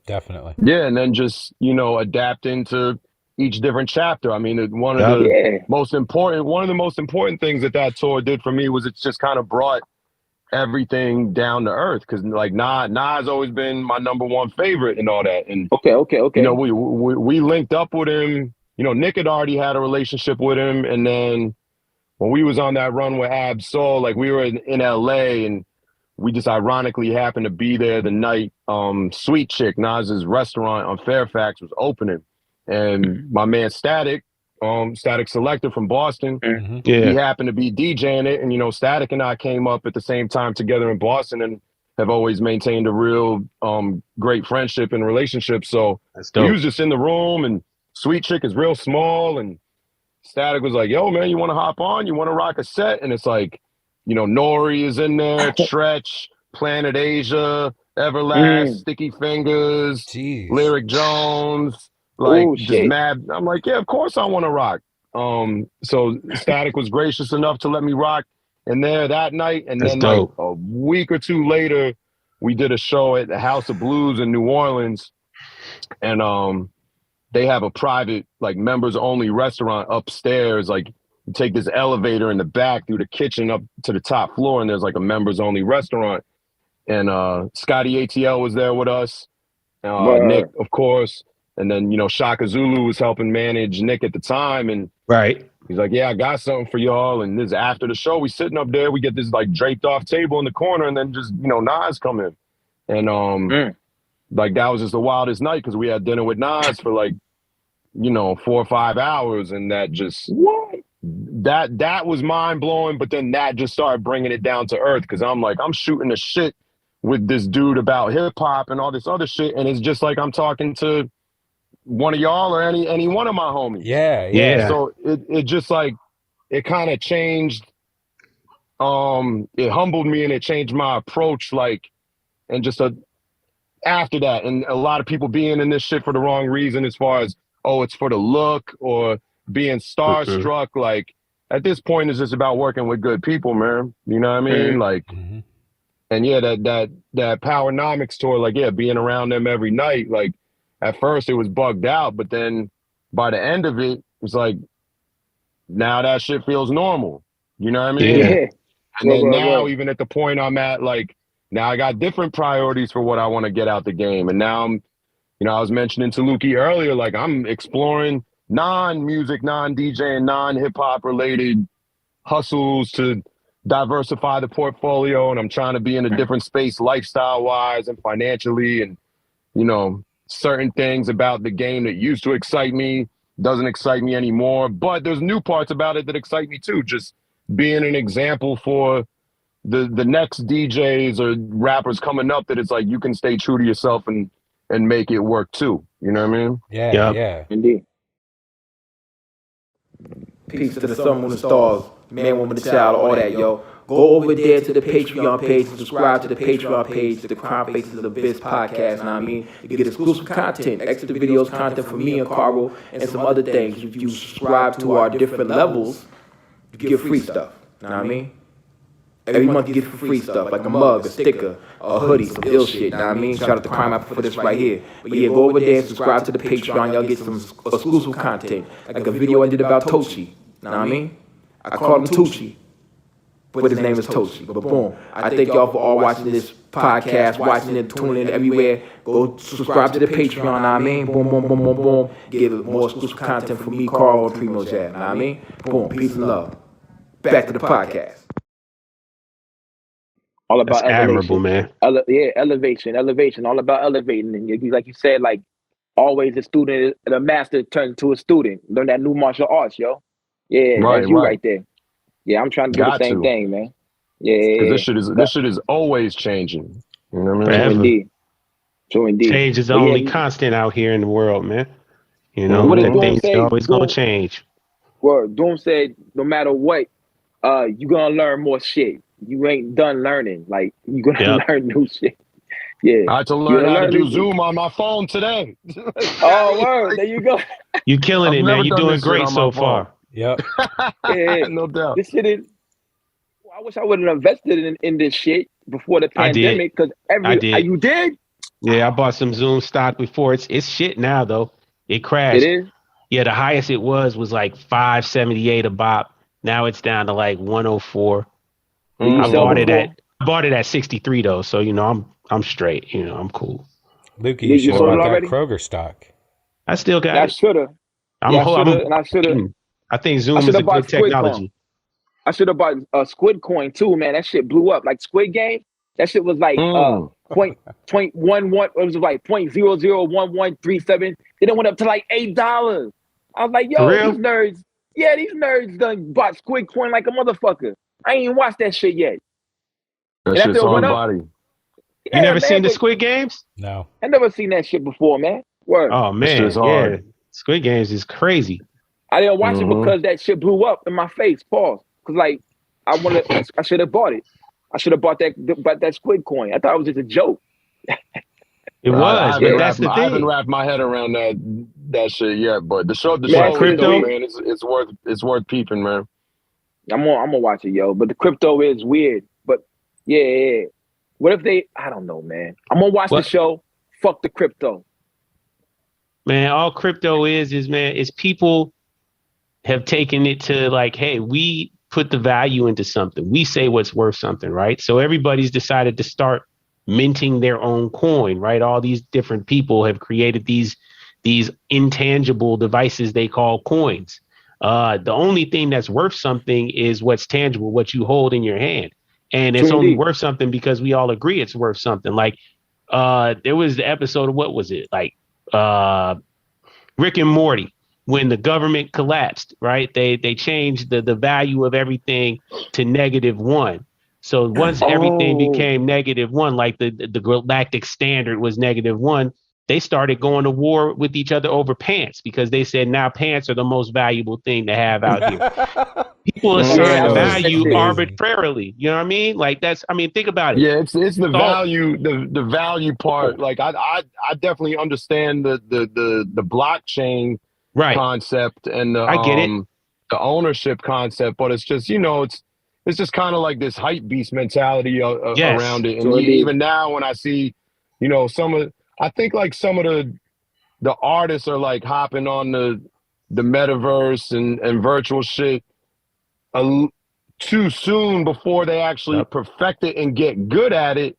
Definitely. Yeah, and then just, you know, adapting to each different chapter. I mean, one of the most important things that tour did for me was it's just kind of brought everything down to earth, because like Nas always been my number one favorite and all that. And okay. You know, we linked up with him. You know, Nick had already had a relationship with him, and then when we was on that run with Ab Soul, like we were in LA, and we just ironically happened to be there the night Sweet Chick, Nas's restaurant on Fairfax, was opening. And my man Static Selector from Boston, he happened to be DJing it. And, you know, Static and I came up at the same time together in Boston and have always maintained a real great friendship and relationship. So he was just in the room, and Sweet Chick is real small, and Static was like, yo, man, you want to hop on? You want to rock a set? And it's like, you know, Nori is in there, Tretch, Planet Asia, Everlast, Sticky Fingers, Lyric Jones, like just mad. I'm like, yeah, of course I want to rock. So Static was gracious enough to let me rock in there that night. And then like a week or two later, we did a show at the House of Blues in New Orleans. And they have a private, like, members only restaurant upstairs. Like, you take this elevator in the back through the kitchen up to the top floor, and there's like a members only restaurant. And Scotty ATL was there with us, Nick, of course. And then, you know, Shaka Zulu was helping manage Nick at the time. And he's like, yeah, I got something for y'all. And this after the show, we sitting up there, we get this like draped off table in the corner, and then just, you know, Nas come in. And like that was just the wildest night, because we had dinner with Nas for like, you know, 4 or 5 hours, and that just that was mind blowing. But then that just started bringing it down to earth, because I'm like, I'm shooting the shit with this dude about hip hop and all this other shit, and it's just like I'm talking to one of y'all or any one of my homies. Yeah. So it just like it kind of changed it humbled me and it changed my approach, like, and just after that, and a lot of people being in this shit for the wrong reason, as far as, oh, it's for the look or being starstruck. Like, at this point, it's just about working with good people, man. You know what I mean? Like, and yeah, that Powernomics tour, like, yeah, being around them every night, like, at first it was bugged out, but then by the end of it, it's like, now that shit feels normal. You know what I mean? Yeah. And then now, even at the point I'm at, like, now I got different priorities for what I want to get out the game. And now I'm, I was mentioning to Lukey earlier, like, I'm exploring non-music, non-DJ, and non-hip-hop related hustles to diversify the portfolio. And I'm trying to be in a different space lifestyle-wise and financially. And, certain things about the game that used to excite me doesn't excite me anymore. But there's new parts about it that excite me too. Just being an example for the next DJs or rappers coming up, that it's like you can stay true to yourself and make it work too. You know what I mean? Yeah. Indeed. Peace to the sun, moon, and stars, man, woman, and child, all that, yo. Go over there to the Patreon page, subscribe to the Patreon page, the Crime Faces of the Biz podcast, know what I mean? You get exclusive content, extra videos, content from me and Karl, and some other things. If you subscribe to our different levels, you get free stuff, know what I mean? Every month you get free stuff, like a mug, a sticker, a hoodie, some ill shit, know what I mean? Shout out to Crime App for this right here. But yeah, go over there and subscribe to the Patreon, y'all get some exclusive content, like a video I did about Tochi, know what I mean? I call him Tucci, but his name is Tochi. But boom, I thank y'all for all watching this podcast, watching it, tuning in everywhere. Go subscribe to the Patreon, know what I mean? Boom, boom, boom, boom, boom. Get more exclusive content from me, Karl, and PrimoJAB, know what I mean? Boom, peace and love. Back to the podcast. All about That's admirable, man. Elevation. All about elevating. And like you said, like, always a student, a master turns into a student. Learn that new martial arts, yo. Yeah, that's you right there. Yeah, I'm trying to do the same thing, man. Yeah. Because this shit is always changing. You know what I mean? True indeed. Change is the only constant out here in the world, man. Things are always gonna change. Well, Doom said, no matter what, you're gonna learn more shit. You ain't done learning. Like, you're gonna learn new shit. Yeah. I had to learn how to do Zoom on my phone today. Oh, word. There you go. You're killing it, man. You're doing great so far. Yep. Yeah, no doubt. This shit is. I wish I would have invested in this shit before the pandemic. Because you did. Yeah, I bought some Zoom stock before. It's shit now though. It crashed. It is. Yeah, the highest it was like 578 a bop. Now it's down to like 104. I bought it at 63 though, so I'm straight. I'm cool. Lukey, you should have bought that Kroger stock. I still got it. I should have. I should have. I think Zoom is a good technology. I should have bought a Squid Coin too, man. That shit blew up. Like Squid Game, that shit was like point 0.11. It was like 0.001137. Then it went up to like $8. I was like, yo, these nerds. Yeah, these nerds done bought Squid Coin like a motherfucker. I ain't even watched that shit yet. That shit's on body. You never seen the Squid Games? No. I never seen that shit before, man. Word. Oh man, yeah. Squid Games is crazy. I didn't watch it because that shit blew up in my face. Pause. Because like I should have bought it. I should have bought that Squid Coin. I thought it was just a joke. It was, but that's the thing. I haven't wrapped my head around that shit yet. But the show, crypto, man, it's worth peeping, man. I'm gonna watch it, yo. But the crypto is weird. But yeah. What if I don't know, man. I'm gonna watch the show. Fuck the crypto. Man, all crypto is people have taken it to like, hey, we put the value into something. We say what's worth something, right? So everybody's decided to start minting their own coin, right? All these different people have created these intangible devices they call coins. The only thing that's worth something is what's tangible, what you hold in your hand. And it's only worth something because we all agree it's worth something. Like there was the episode of, what was it? Like Rick and Morty, when the government collapsed, right? They changed the value of everything to -1. So once everything became -1, like the galactic standard was -1, they started going to war with each other over pants because they said now pants are the most valuable thing to have out here. People assign value arbitrarily. You know what I mean? Like think about it. Yeah, it's the value, the value part. Like I definitely understand the blockchain concept and I get it. the ownership concept, but it's just, it's just kind of like this hype beast mentality around it. And even now when I see, I think like some of the artists are like hopping on the metaverse and virtual shit too soon before they actually perfect it and get good at it,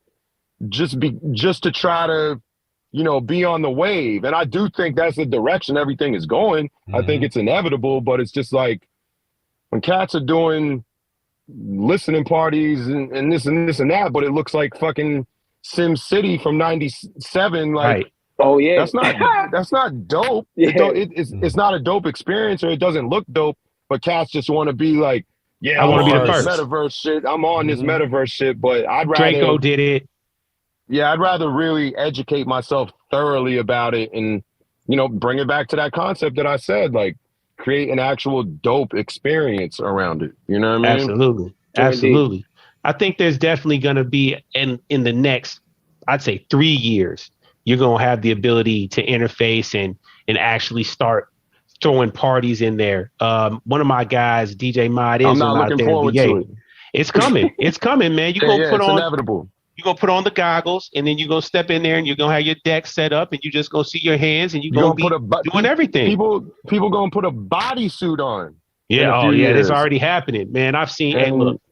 just to try to, be on the wave. And I do think that's the direction everything is going. I think it's inevitable, but it's just like when cats are doing listening parties and this and this and that, but it looks like fucking Sim City from '97. Like, oh yeah, that's not dope. Yeah. It's not a dope experience, or it doesn't look dope. But cats just want to be like, yeah, I want to be the first first. Metaverse shit. I'm on this metaverse shit, but I'd rather Draco did it. Yeah, I'd rather really educate myself thoroughly about it and, bring it back to that concept that I said, like create an actual dope experience around it. You know what I mean? Absolutely. Absolutely. I think there's definitely going to be in the next, I'd say 3 years, you're going to have the ability to interface and actually start throwing parties in there. One of my guys, DJ Mod, I'm not looking forward to it. It's coming. It's coming, man. You're going to put on, inevitable. You're going to put on the goggles, and then you're going to step in there and you're going to have your deck set up, and you're just going to see your hands, and you're going to be doing everything. People going to put a bodysuit on. Yeah. Oh yeah. It's already happening, man. I've seen, and look,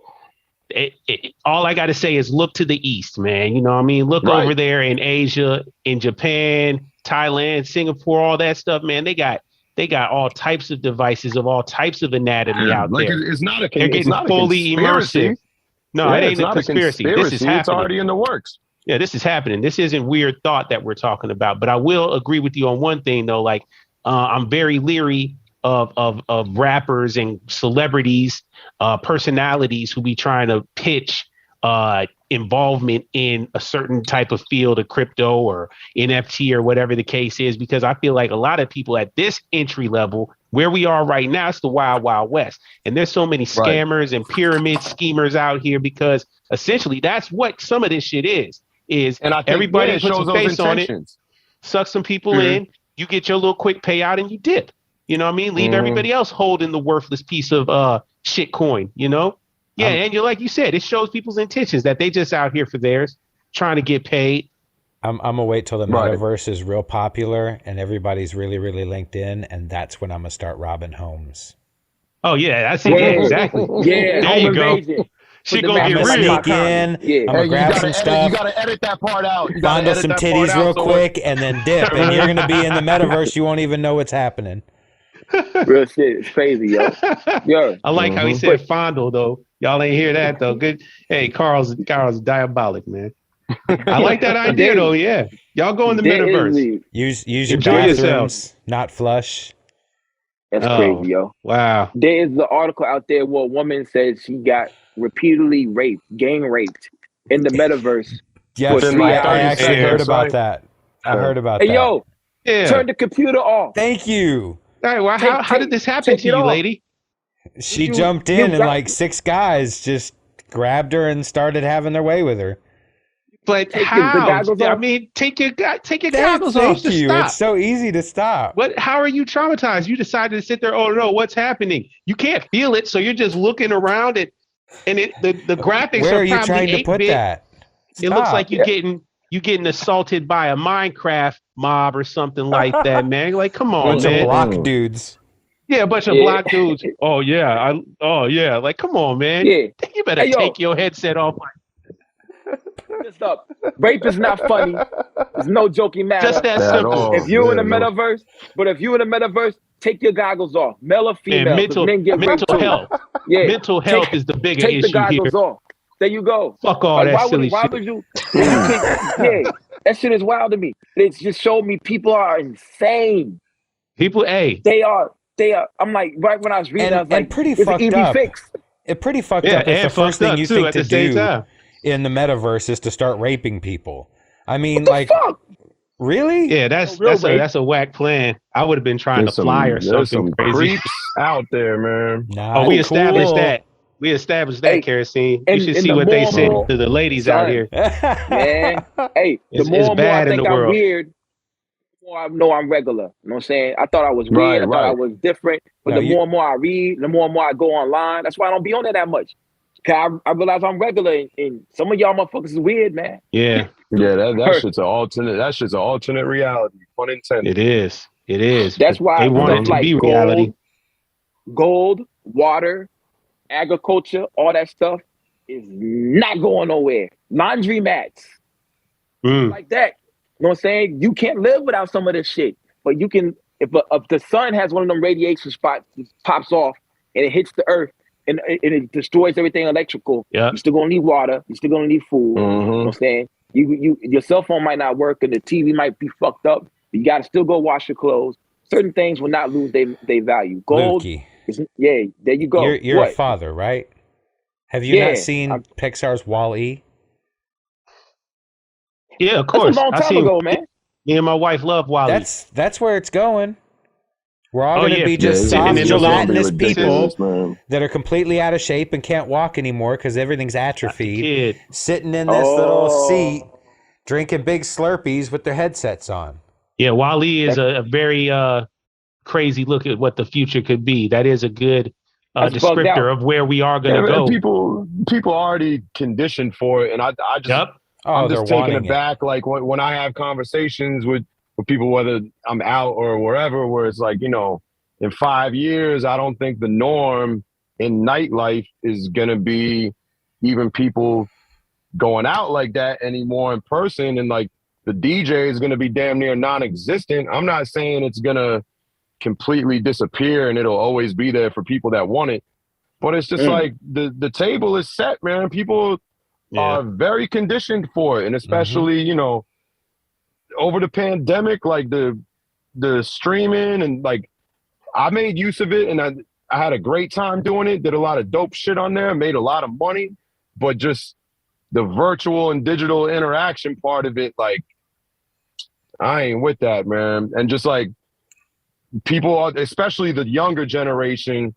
all I got to say is look to the east, man. You know what I mean? Look over there in Asia, in Japan, Thailand, Singapore, all that stuff, man. They got all types of devices of all types of anatomy out there. It's not a They're getting fully immersive. No, it ain't a conspiracy. This is happening. It's already in the works. Yeah, this is happening. This isn't weird thought that we're talking about. But I will agree with you on one thing, though. Like, I'm very leery of rappers and celebrities, personalities who be trying to pitch involvement in a certain type of field of crypto or NFT or whatever the case is, because I feel like a lot of people at this entry level where we are right now, it's the wild, wild west. And there's so many scammers and pyramid schemers out here because essentially that's what some of this shit is and I think everybody puts a face on it, suck some people in, you get your little quick payout and you dip. You know what I mean? Leave everybody else holding the worthless piece of shit coin, Yeah, and you're like you said, it shows people's intentions that they just out here for theirs, trying to get paid. I'm gonna wait till the metaverse is real popular and everybody's really, really linked in, and that's when I'm gonna start robbing homes. Oh yeah, I see. Yeah, exactly. Yeah, there you go. She gonna get real. Sneak in. I'm gonna grab some stuff. You gotta edit that part out. Bundle some titties real quick, and then dip. And you're gonna be in the metaverse. You won't even know what's happening. Real shit. It's crazy, yo. I like how he said fondle though. Y'all ain't hear that though. Good. Hey, Carl's diabolic, man. I like that idea though. Yeah, y'all go in the metaverse. Use your bathrooms, not flush. That's crazy, yo. Wow. There is the article out there where a woman says she got repeatedly gang raped in the metaverse. Yes, I actually heard about that. I heard about that. Hey, yo, turn the computer off. Thank you. All right, well, how did this happen to you, lady? She jumped in and like 6 guys just grabbed her and started having their way with her. But how? I mean, take your goggles off to stop. It's so easy to stop. How are you traumatized? You decided to sit there. Oh no, what's happening? You can't feel it, so you're just looking around it, and the graphics Where are you probably trying to put 8-bit. that? It looks like you're getting assaulted by a Minecraft mob or something like that, man. Like, come on, bunch of block dudes. Yeah, a bunch of black dudes. Oh yeah, Like, come on, man. Yeah. You better take your headset off. Up. Rape is not funny. It's no joking matter. Just that simple. If you're in the metaverse, take your goggles off. Male or female. And mental health. Yeah. Mental health is the bigger issue here. Take the goggles off. There you go. Fuck all that silly shit. Would you? That shit is wild to me. It just showed me people are insane. People, they are. I'm like, right when I was reading, I was like, pretty fucked up. It pretty fucked up. It's the first thing you think to do in the metaverse is to start raping people. I mean, like, Really? Yeah, that's a whack plan. I would have been trying to fly or There's something some crazy. creeps out there, man. Nah, Oh, we established cool. that. We established that, Hey, Kerosene. You should and see the what they more and said more, to the ladies out son, here. man. Hey, the It's more and more I bad in the think I'm world. weird, the more I know I'm regular. You know what I'm saying? I thought I was weird. I thought I was different. But No, the more and more I read, the more and more I go online. That's why I don't be on there that much. Cause I realize I'm regular, and some of y'all motherfuckers is weird, man. Yeah, that shit's an alternate. That shit's an alternate reality. Pun intended. It is. It is. That's But they why want stuff it to like be reality. gold, water, agriculture, all that stuff is not going nowhere. Laundry mats, like that. You know what I'm saying? You can't live without some of this shit. But you can, if the sun has one of them radiation spots, pops off and it hits the earth and it destroys everything electrical, Yeah. you're still gonna need water. You're still gonna need food. You know what I'm saying? Your cell phone might not work and the TV might be fucked up. You gotta still go wash your clothes. Certain things will not lose their value. Gold, Lukey, yeah, there you go. you're a father, right? Have you not seen Pixar's Wall-E? Yeah, of That's course. a long time ago, man. Me and my wife love Wally. That's where it's going. We're all going to be just sitting soft, in the gelatinous room. people that are completely out of shape and can't walk anymore because everything's atrophied, sitting in this little seat, drinking big Slurpees with their headsets on. Yeah, Wally is a very crazy look at what the future could be. That is a good descriptor of where we are going to go. People already conditioned for it, and I just I'm just taken aback. Like when I have conversations with people, whether I'm out or wherever, where it's like, you know, in 5 years, I don't think the norm in nightlife is going to be even people going out like that anymore in person. And like the DJ is going to be damn near non-existent. I'm not saying it's going to completely disappear and it'll always be there for people that want it. But it's just like the table is set, man. People are very conditioned for it. And especially, you know, over the pandemic, like the streaming and like I made use of it and I had a great time doing it, did a lot of dope shit on there, made a lot of money, but just the virtual and digital interaction part of it, like I ain't with that, man. And just like people are, especially the younger generation,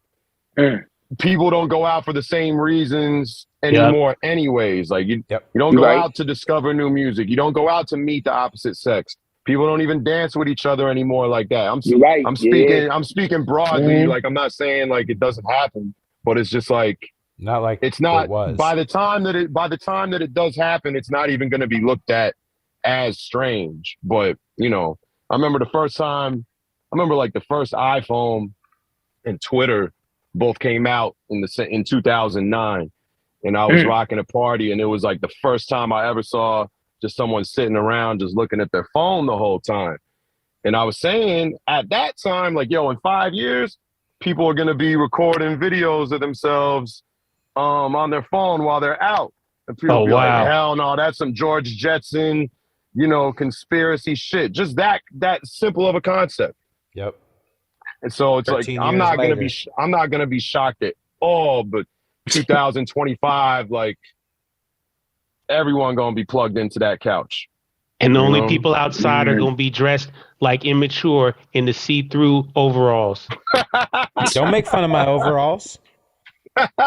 people don't go out for the same reasons anymore anyways. Like you don't go out to discover new music. You don't go out to meet the opposite sex. People don't even dance with each other anymore like that. I'm speaking broadly. Like I'm not saying like it doesn't happen, but it's just like it's not it was. By the time that it does happen, it's not even going to be looked at as strange. But you know, I remember the first iPhone and Twitter both came out in 2009, and I was rocking a party, and it was like the first time I ever saw just someone sitting around just looking at their phone the whole time. And I was saying at that time, like, yo, in 5 years, people are gonna be recording videos of themselves on their phone while they're out, and people be like, hell no, that's some George Jetson, you know, conspiracy shit. Just that simple of a concept. Yep. And so it's like I'm not gonna be shocked at all. But 2025, like everyone gonna be plugged into that couch, and the only people outside are gonna be dressed like immature in the see-through overalls. Don't make fun of my overalls.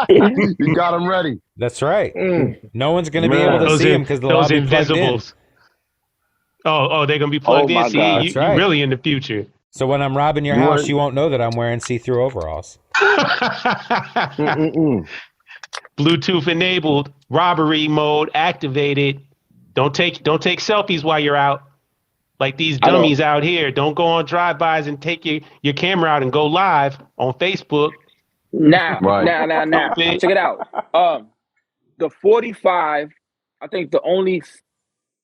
You got them ready. That's right. No one's gonna be able to see them because they'll all be invisibles. Oh, they're gonna be plugged in. See, you really in the future. So when I'm robbing your house, you won't know that I'm wearing see-through overalls. Bluetooth enabled, robbery mode activated. Don't take selfies while you're out. Like these dummies out here. Don't go on drive-bys and take your camera out and go live on Facebook. Now. Check it out. The 45, I think the only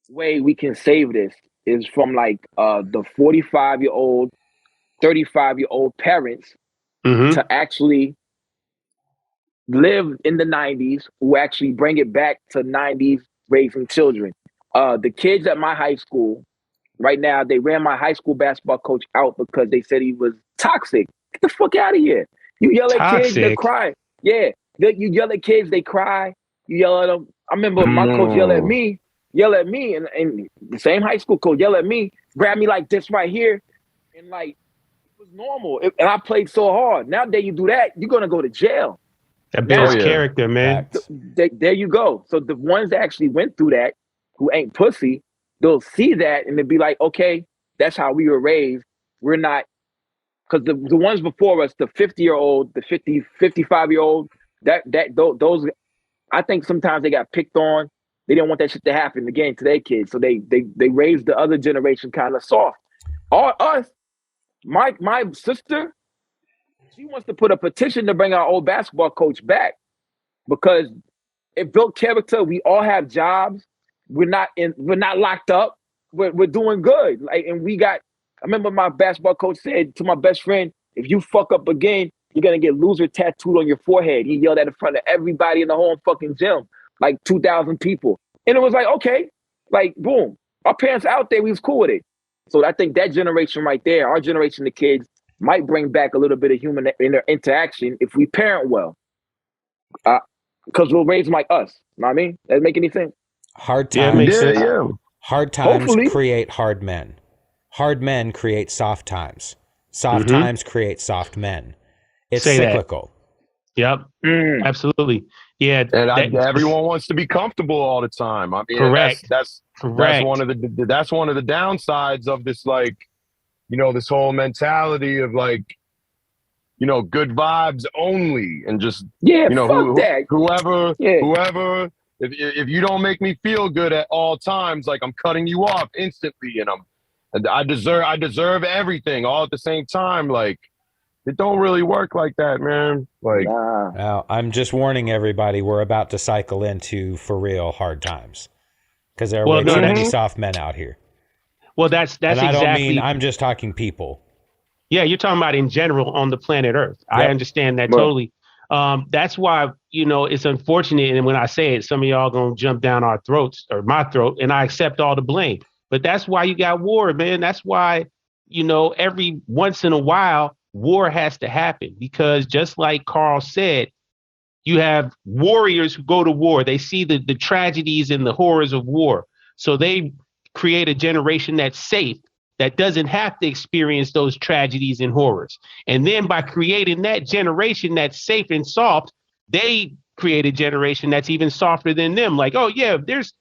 way we can save this is from like the 45-year-old, 35-year-old parents to actually live in the 90s, who actually bring it back to 90s raising children. The kids at my high school right now, they ran my high school basketball coach out because they said he was toxic. Get the fuck out of here. You yell at kids, they cry. Yeah, you yell at kids, they cry. You yell at them. I remember my coach yell at me, and the same high school coach yell at me, grab me like this right here, and like it was normal. And I played so hard. Nowadays you do that, you're gonna go to jail. That builds yeah. character, man. There you go. So the ones that actually went through that, who ain't pussy, they'll see that and they'll be like, okay, that's how we were raised. We're not, because the ones before us, the 50-year-old, the 55-year-old, those, I think sometimes they got picked on. They didn't want that shit to happen again to their kids. So they raised the other generation kind of soft. My sister, she wants to put a petition to bring our old basketball coach back because it built character. We all have jobs. We're not locked up. We're doing good. Like, and I remember my basketball coach said to my best friend, if you fuck up again, you're gonna get loser tattooed on your forehead. He yelled that in front of everybody in the whole fucking gym, like 2,000 people. And it was like, okay, like boom. Our parents out there, we was cool with it. So I think that generation right there, our generation of kids, might bring back a little bit of human interaction if we parent well. Because we'll raise them like us. You know what I mean? Does that make any sense? Hard times. Yeah. Hard times Hopefully. create hard men. Hard men create soft times. Soft times create soft men. It's cyclical. Yep. Absolutely. Yeah. And everyone wants to be comfortable all the time. I mean, correct. That's one of the downsides of this, like, you know, this whole mentality of like, you know, good vibes only, and just, you know, whoever, if you don't make me feel good at all times, like I'm cutting you off instantly, and I deserve everything all at the same time. Like, it don't really work like that, man. Like, Now, I'm just warning everybody, we're about to cycle into for real hard times because there are way too many soft men out here. Well, that's and I exactly. don't mean, I'm just talking people. Yeah, you're talking about in general on the planet Earth. Yep. I understand that totally. That's why, you know, it's unfortunate. And when I say it, some of y'all gonna jump down our throats or my throat, and I accept all the blame. But that's why you got war, man. That's why, you know, every once in a while, war has to happen, because just like Karl said, you have warriors who go to war. They see the tragedies and the horrors of war. So they create a generation that's safe, that doesn't have to experience those tragedies and horrors. And then by creating that generation that's safe and soft, they create a generation that's even softer than them. Like, oh yeah, there's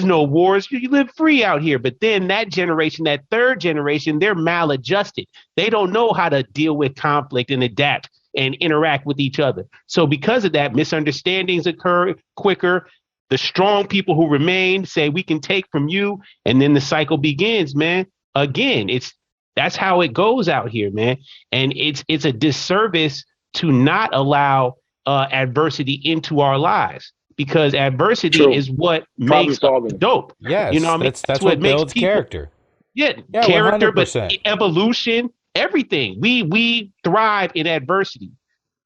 no wars. You live free out here. But then that generation, that third generation, they're maladjusted. They don't know how to deal with conflict and adapt and interact with each other. So because of that, misunderstandings occur quicker. The strong people who remain say, we can take from you. And then the cycle begins, man. Again, that's how it goes out here, man. And it's a disservice to not allow adversity into our lives, because adversity is what makes dope. Yes, you know what I mean? That's what builds character. Yeah, character, 100%. But evolution, everything. We thrive in adversity.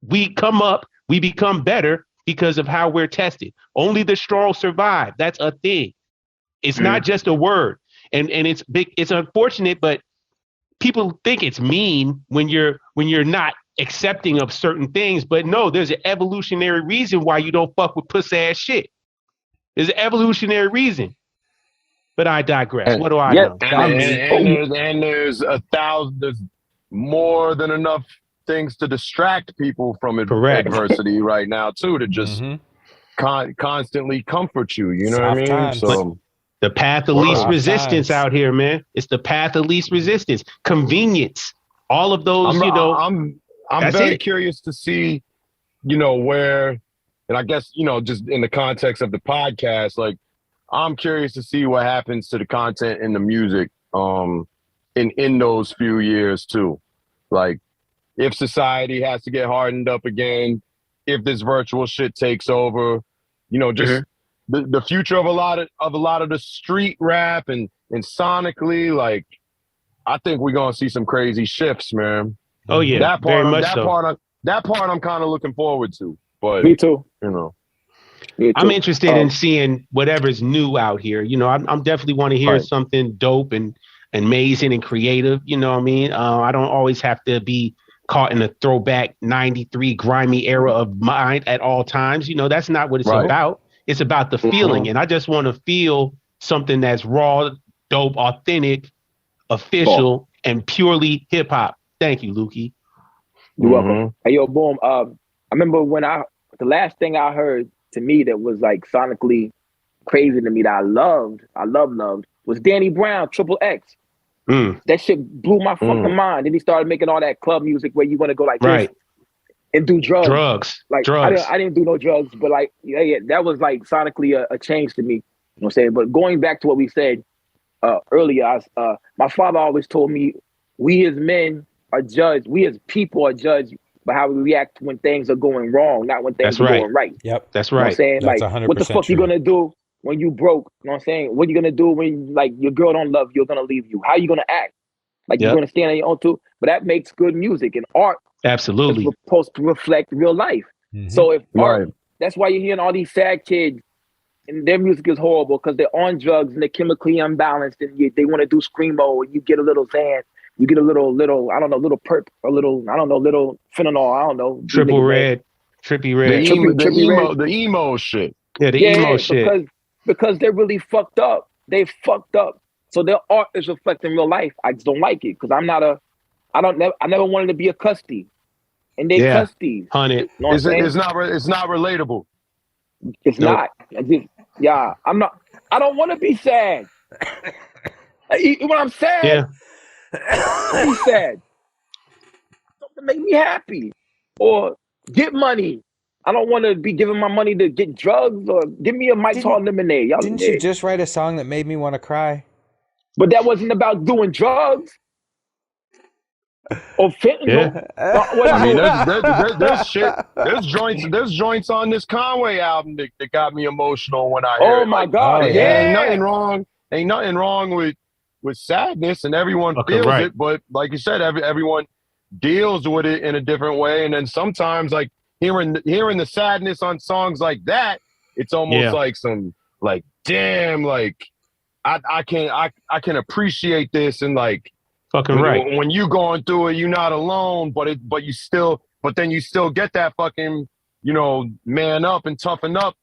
We come up, we become better because of how we're tested. Only the strong survive. That's a thing. It's not just a word. And it's big. It's unfortunate, but people think it's mean when you're not accepting of certain things. But no, there's an evolutionary reason why you don't fuck with puss ass shit. There's an evolutionary reason. But I digress. What do I know? And there's there's more than enough things to distract people from adversity right now too, to just constantly comfort you. You know what I mean? So. The path of least resistance out here, man. It's the path of least resistance. Convenience. All of those, I'm very curious to see, you know, where, and I guess, you know, just in the context of the podcast, like, I'm curious to see what happens to the content in the music in those few years too. Like, if society has to get hardened up again, if this virtual shit takes over, you know, just the future of a lot of the street rap and sonically, like, I think we're gonna see some crazy shifts, man. Oh yeah, that part I'm kind of looking forward to. But me too. You know, I'm interested in seeing whatever's new out here. You know, I'm definitely want to hear something dope and amazing and creative. You know what I mean? I don't always have to be caught in a throwback 93 grimy era of mine at all times. You know, that's not what it's about. It's about the feeling. And I just want to feel something that's raw, dope, authentic, official, and purely hip hop. Thank you, Lukey. You're welcome. Hey, yo, boom. I remember when the last thing I heard to me that was like sonically crazy to me that I loved, was Danny Brown, Triple X. That shit blew my fucking mind. Then he started making all that club music where you want to go like this and do drugs. I didn't do no drugs, but like, yeah, that was like sonically a change to me. You know what I'm saying? But going back to what we said earlier, my father always told me, we as men are judged, we as people are judged by how we react when things are going wrong, not when things are going right. Yep. That's right. You know what I'm saying? That's like, 100% what the fuck true. you gonna do when you broke? You know what I'm saying? What you gonna do when like your girl don't love you, gonna leave you? How you gonna act? Like you're gonna stand on your own too? But that makes good music, and art absolutely is supposed to reflect real life. So if art, that's why you're hearing all these sad kids and their music is horrible because they're on drugs and they're chemically unbalanced and they want to do screamo and you get a little Xan, you get a little I don't know, little perp, a little little fentanyl, I don't know, triple red, trippy red, the emo shit. Yeah, the emo shit. Because they're really fucked up. They fucked up. So their art is reflecting real life. I just don't like it because I never wanted to be a custy. And they custies. 100. You know it's not relatable. It's not. I don't want to be sad. When I'm sad, be sad. Something make me happy. Or get money. I don't want to be giving my money to get drugs or give me a Mike Tall lemonade. Didn't you just write a song that made me want to cry? But that wasn't about doing drugs. Or fentanyl. I mean, there's shit. There's joints on this Conway album that got me emotional when I heard it. Oh my God! Ain't nothing wrong with sadness, and everyone feels it. But like you said, everyone deals with it in a different way. And then sometimes, like hearing the sadness on songs like that, it's almost like some like, damn, like I can appreciate this and like. Fucking when you going through it, you're not alone, but then you still get that fucking, man up and toughen up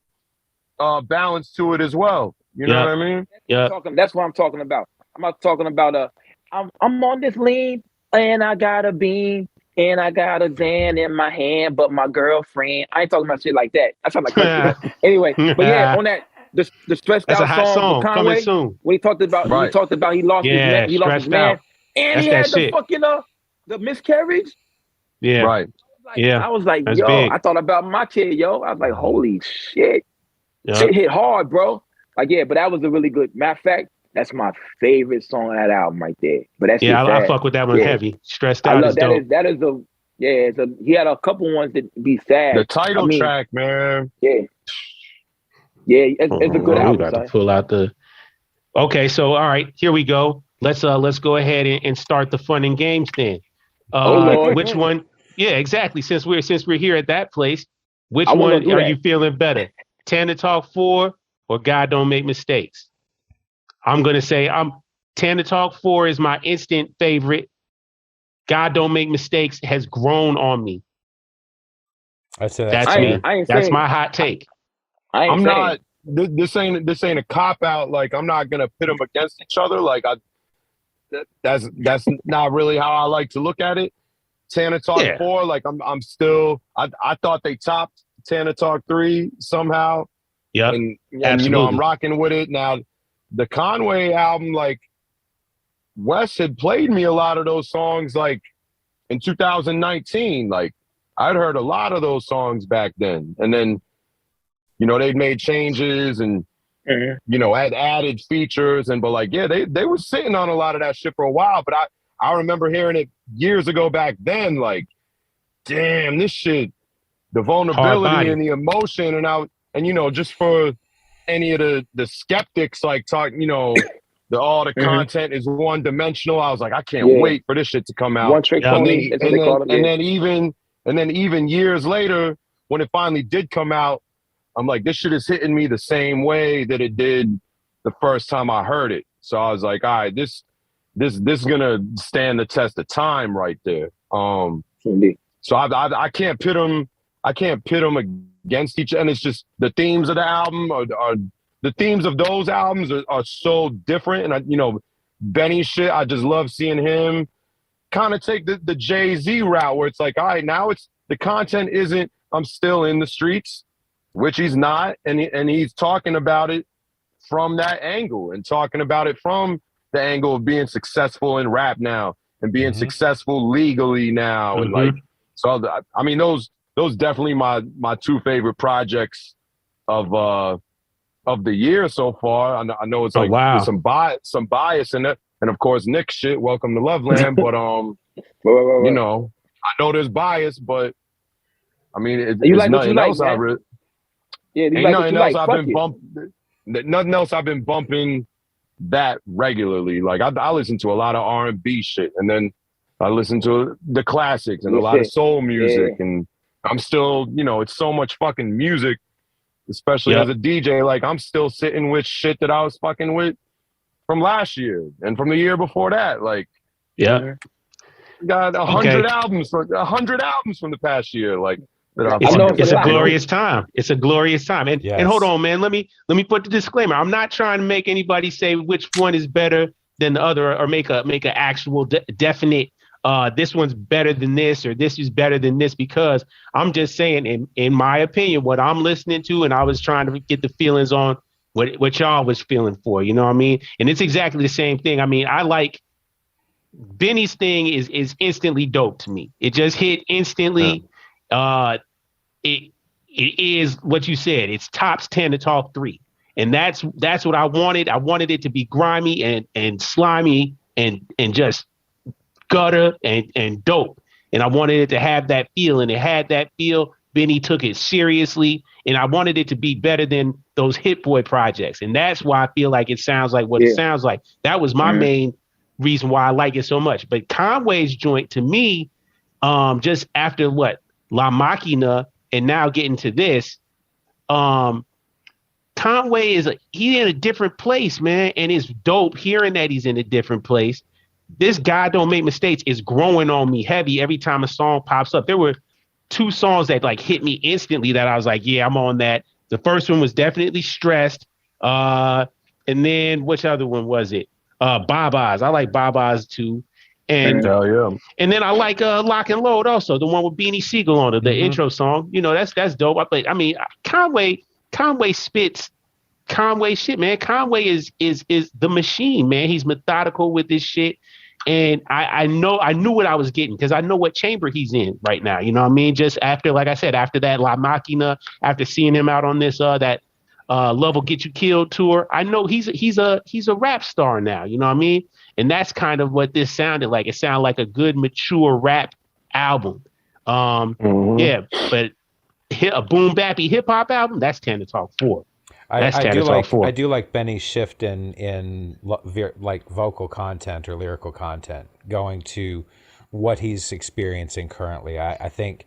balance to it as well. You know what I mean? Yeah. That's what I'm talking about. I'm not talking about I'm on this lean and I got a bean and I got a Xan in my hand, but my girlfriend. I ain't talking about shit like that. I sound like anyway. But yeah, on that the stressed That's out a hot song with Conway, coming soon. when he talked about he lost his man. And he had the fucking the miscarriage. Yeah. Right. I was like, that's yo, big. I thought about my kid, yo. I was like, holy shit. Shit hit hard, bro. Like, yeah, but that was a really good. Matter of fact, that's my favorite song on that album right there. But that's I fuck with that one heavy. Stressed Out is dope. That is he had a couple ones that be sad. The title track, man. Yeah. Yeah, it's a good album. We about to pull out the. Okay, so all right, here we go. Let's go ahead and start the fun and games then. Which one? Yeah, exactly. Since we're here at that place, which one are you feeling better? Tana Talk 4 or God Don't Make Mistakes? I'm gonna say Tana Talk 4 is my instant favorite. God Don't Make Mistakes has grown on me. That's me. That's my hot take. I'm not. This ain't a cop out. Like I'm not gonna pit them against each other. Like that's not really how I like to look at it. Tana Talk 4, like I'm still. I thought they topped Tana Talk 3 somehow. Yeah, and I'm rocking with it now. The Conway album, like Wes had played me a lot of those songs, like in 2019. Like I'd heard a lot of those songs back then, and then they'd made changes and had added features but like they were sitting on a lot of that shit for a while. But I remember hearing it years ago back then, like, damn, this shit, the vulnerability and the emotion, and just for any of the skeptics, like talk, all the content is one dimensional. I was like, I can't wait for this shit to come out. One trick pony. And then even years later, when it finally did come out, I'm like, this shit is hitting me the same way that it did the first time I heard it. So I was like, all right, this is gonna stand the test of time right there. So I can't pit them. I can't pit them against each other. And it's just the themes of the album are the themes of those albums are so different. And Benny shit, I just love seeing him kind of take the Jay-Z route where it's like, all right, now it's the content isn't I'm still in the streets, which he's not, and he's talking about it from that angle and talking about it from the angle of being successful in rap now and being successful legally now. And like, so I mean, those definitely my two favorite projects of the year so far. I know it's like there's some bias in it, and of course Nick shit. Welcome to Loveland, but you know, I know there's bias, but I mean, it's like nothing else. Ain't nothing else I've been bumping. Nothing else I've been bumping that regularly. Like I listen to a lot of R&B shit, and then I listen to the classics and a lot of soul music, and I'm still, you know, it's so much fucking music, especially as a DJ. Like I'm still sitting with shit that I was fucking with from last year and from the year before that. Like, got 100 albums from the past year. Like, it's a glorious time. It's a glorious time. And hold on, man. Let me put the disclaimer. I'm not trying to make anybody say which one is better than the other or make an actual definite this one's better than this or this is better than this, because I'm just saying in my opinion what I'm listening to, and I was trying to get the feelings on what y'all was feeling for, you know what I mean? And it's exactly the same thing. I mean, I like Benny's thing is instantly dope to me. It just hit instantly. It is what you said. It's tops 10 to top 3. And that's what I wanted. I wanted it to be grimy and slimy and just gutter and dope. And I wanted it to have that feel, and it had that feel. Benny took it seriously, and I wanted it to be better than those Hit Boy projects. And that's why I feel like it sounds like what it sounds like. That was my main reason why I like it so much. But Conway's joint to me, just after what? La Machina, and now getting to this, Conway he's in a different place, man, and it's dope hearing that he's in a different place. This guy don't make mistakes is growing on me heavy every time a song pops up. There were 2 songs that like hit me instantly that I was like, yeah, I'm on that. The first one was definitely Stressed, and then which other one was it? Baba's. I like Baba's too. And and then I like Lock and Load also, the one with Beanie Siegel on it, the intro song. You know, that's dope. I mean, Conway spits Conway shit, man. Conway is the machine, man. He's methodical with this shit. And I knew what I was getting because I know what chamber he's in right now. You know what I mean? Just after, like I said, after that La Machina, after seeing him out on this that Love Will Get You Killed tour, I know he's a rap star now. You know what I mean? And that's kind of what this sounded like. It sounded like a good, mature rap album. Yeah, but a boom bappy hip hop album, that's 10 to talk 4. I do like Benny's shift in like vocal content or lyrical content, going to what he's experiencing currently. I think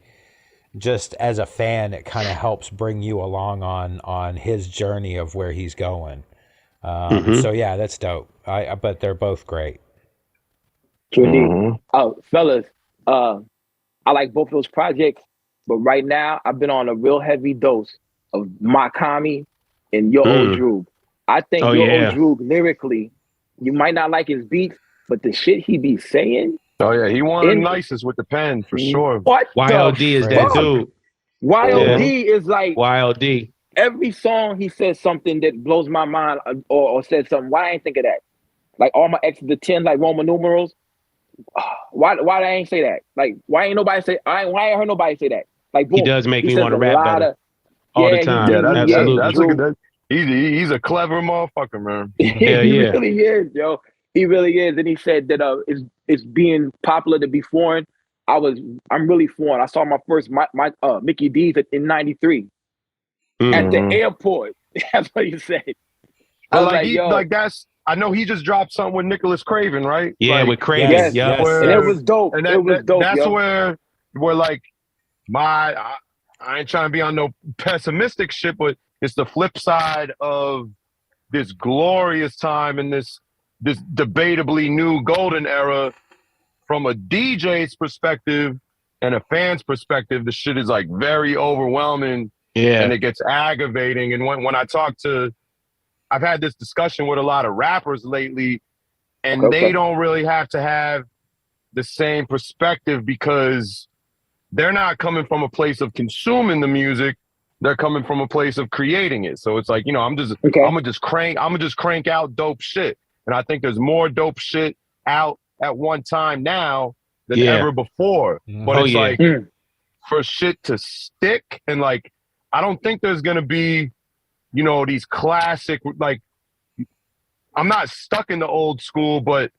just as a fan, it kind of helps bring you along on his journey of where he's going. So yeah, that's dope. But they're both great. Oh, fellas, I like both of those projects, but right now I've been on a real heavy dose of Makami and Yo Old Droog. I think Old Droog lyrically, you might not like his beats, but the shit he be saying. Oh yeah, he one of the nicest with the pen for sure. What YLD is that dude. YLD is like YLD. Every song he says something that blows my mind or says something. Why I ain't think of that? Like all my X's to 10 like Roman numerals. Why I ain't say that? Like why ain't nobody say why ain't heard nobody say that? Like boom, he does make me want to rap better all the time. Absolutely. He's a clever motherfucker, man. He really is, yo. He really is. And he said that it's being popular to be foreign. I'm really foreign. I saw my first Mickey D's in '93 at the airport. That's what he said. I was like that's. I know he just dropped something with Nicholas Craven, right? Yeah, with Craven. Yes. And it was dope. And it was dope. That's where like I ain't trying to be on no pessimistic shit, but it's the flip side of this glorious time in this debatably new golden era. From a DJ's perspective and a fan's perspective, the shit is like very overwhelming. Yeah. And it gets aggravating. And when I talk to, I've had this discussion with a lot of rappers lately, and they don't really have to have the same perspective because they're not coming from a place of consuming the music. They're coming from a place of creating it. So it's like, you know, I'm gonna just crank out dope shit. And I think there's more dope shit out at one time now than ever before. But it's like for shit to stick, and like I don't think there's gonna be, you know, these classic, like, I'm not stuck in the old school, but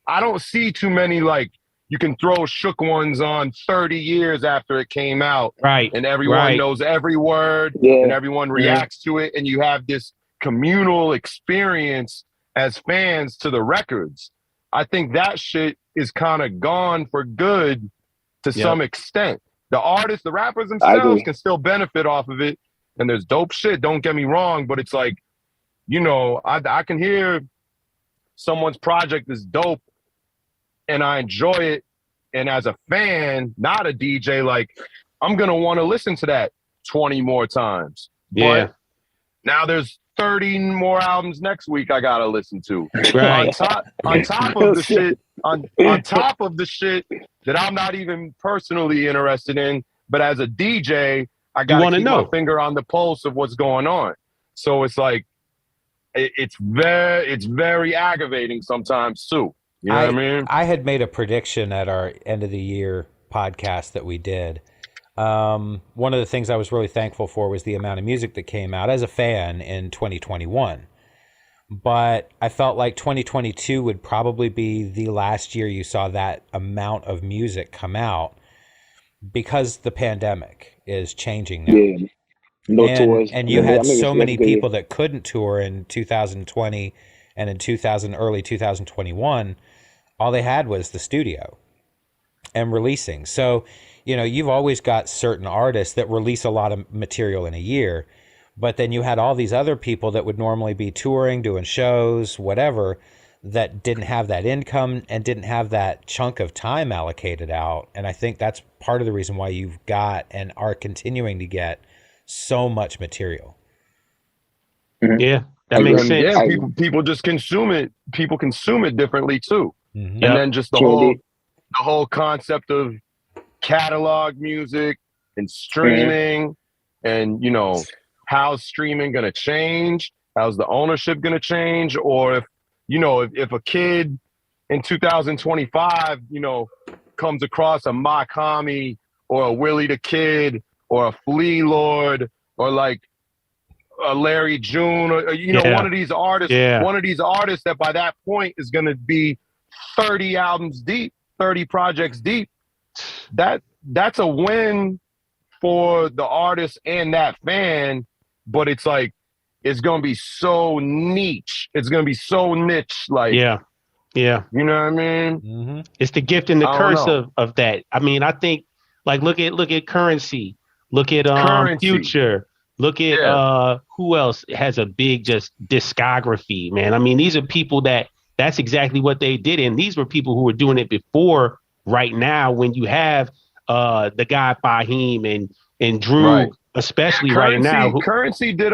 I don't see too many, like, you can throw Shook Ones on 30 years after it came out. Right. And everyone knows every word and everyone reacts to it. And you have this communal experience as fans to the records. I think that shit is kind of gone for good to some extent. The artists, the rappers themselves can still benefit off of it. And there's dope shit, don't get me wrong, but it's like, you know, I can hear someone's project is dope and I enjoy it. And as a fan, not a DJ, like, I'm going to want to listen to that 20 more times. Yeah. But now there's 30 more albums next week I got to listen to. Right. On top of the shit, on top of the shit that I'm not even personally interested in, but as a DJ, I got to keep my finger on the pulse of what's going on. So it's like, it's very aggravating sometimes too. You know what I mean? I had made a prediction at our end of the year podcast that we did. One of the things I was really thankful for was the amount of music that came out as a fan in 2021. But I felt like 2022 would probably be the last year you saw that amount of music come out because the pandemic is changing now. Yeah. No tours. And you had so many people that couldn't tour in 2020 and in early 2021. All they had was the studio and releasing. So, you know, you've always got certain artists that release a lot of material in a year, but then you had all these other people that would normally be touring, doing shows, whatever, that didn't have that income and didn't have that chunk of time allocated out. And I think that's part of the reason why you've got and are continuing to get so much material. Yeah, that makes sense. Yeah, people just consume it. People consume it differently too. And then just the whole concept of catalog music and streaming, and, you know, how's streaming going to change? How's the ownership going to change? Or if, you know, if a kid in 2025, you know, comes across a Makami or a Willie the Kid or a Flea Lord or like a Larry June, or, you know, one of these artists that by that point is going to be 30 albums deep, 30 projects deep. That's a win for the artist and that fan, but it's like, it's going to be so niche. It's going to be so niche. Like, yeah. You know what I mean? It's the gift and the curse of that. I mean, I think, like, look at Currency, look at Future, look at who else has a big just discography, man. I mean, these are people that's exactly what they did, and these were people who were doing it before. Right now, when you have the guy Fahim and Drew, especially Currency, right now, Currency did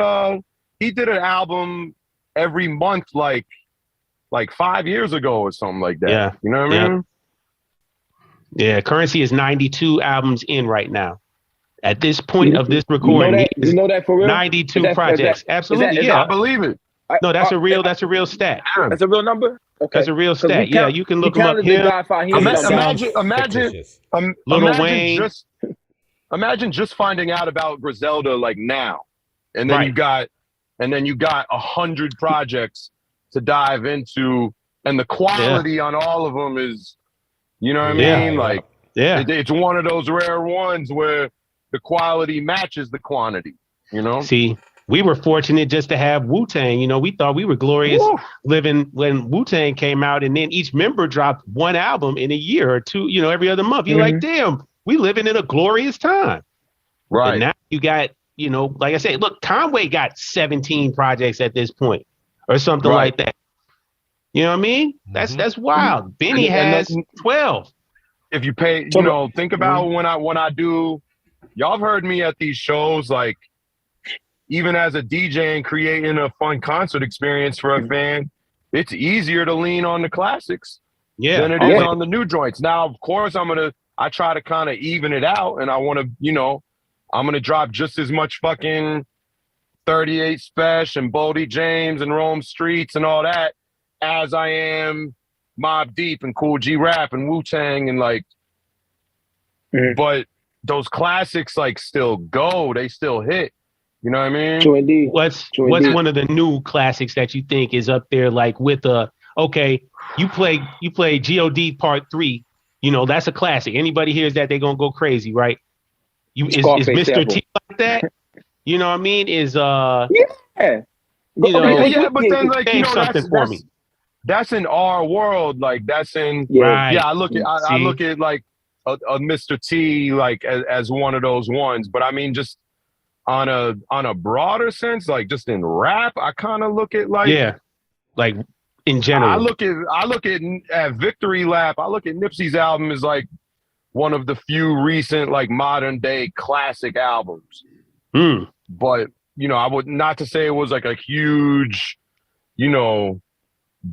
he did an album every month, like 5 years ago or something like that. Yeah, you know what I mean? Yeah, Currency is 92 albums in right now. At this point of this recording, you know that for real? 92 projects. Absolutely, I believe it. No, that's a real stat. That's a real number? Okay. That's a real stat. Yeah, you can look him up here. Imagine just finding out about Griselda like now, and then you got 100 projects to dive into, and the quality on all of them is, you know what I mean? Like, it's one of those rare ones where the quality matches the quantity. You know? See, we were fortunate just to have Wu-Tang. You know, we thought we were glorious living when Wu-Tang came out, and then each member dropped one album in a year or two, you know, every other month. You're like, damn, we living in a glorious time. Right. And now you got, you know, like I said, look, Conway got 17 projects at this point or something like that. You know what I mean? That's wild. Benny has 12. If you pay, you know, think about when I do, y'all have heard me at these shows, like, even as a DJ and creating a fun concert experience for a fan, it's easier to lean on the classics Yeah. than it is on the new joints. Now, of course, I try to kind of even it out, and I want to, you know, I'm going to drop just as much fucking 38 Special and Boldy James and Rome Streets and all that as I am Mobb Deep and Cool G Rap and Wu-Tang and like, but those classics like still go, they still hit. You know what I mean? True indeed. What's one of the new classics that you think is up there, like with okay, you play God Part 3, you know, that's a classic. Anybody hears that, they're gonna go crazy, right? Is Mr. T like that? You know what I mean? Is but then like, you know, that's in our world, like that's in I look at like a Mr. T like as one of those ones, but I mean just on a broader sense, like just in rap, I kind of look at like like in general. I look at Victory Lap. I look at Nipsey's album as like one of the few recent like modern day classic albums. But you know, I would not to say it was like a huge, you know,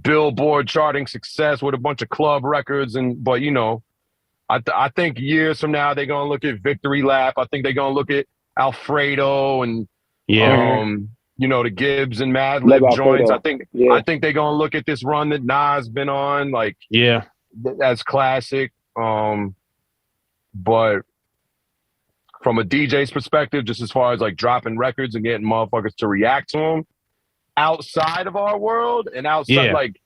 Billboard charting success with a bunch of club records, but you know, I think years from now they're gonna look at Victory Lap. I think they're gonna look at Alfredo and you know, the Gibbs and Madlib joints. I think they're gonna look at this run that Nas been on, like as classic. But from a DJ's perspective, just as far as like dropping records and getting motherfuckers to react to them outside of our world and outside, like,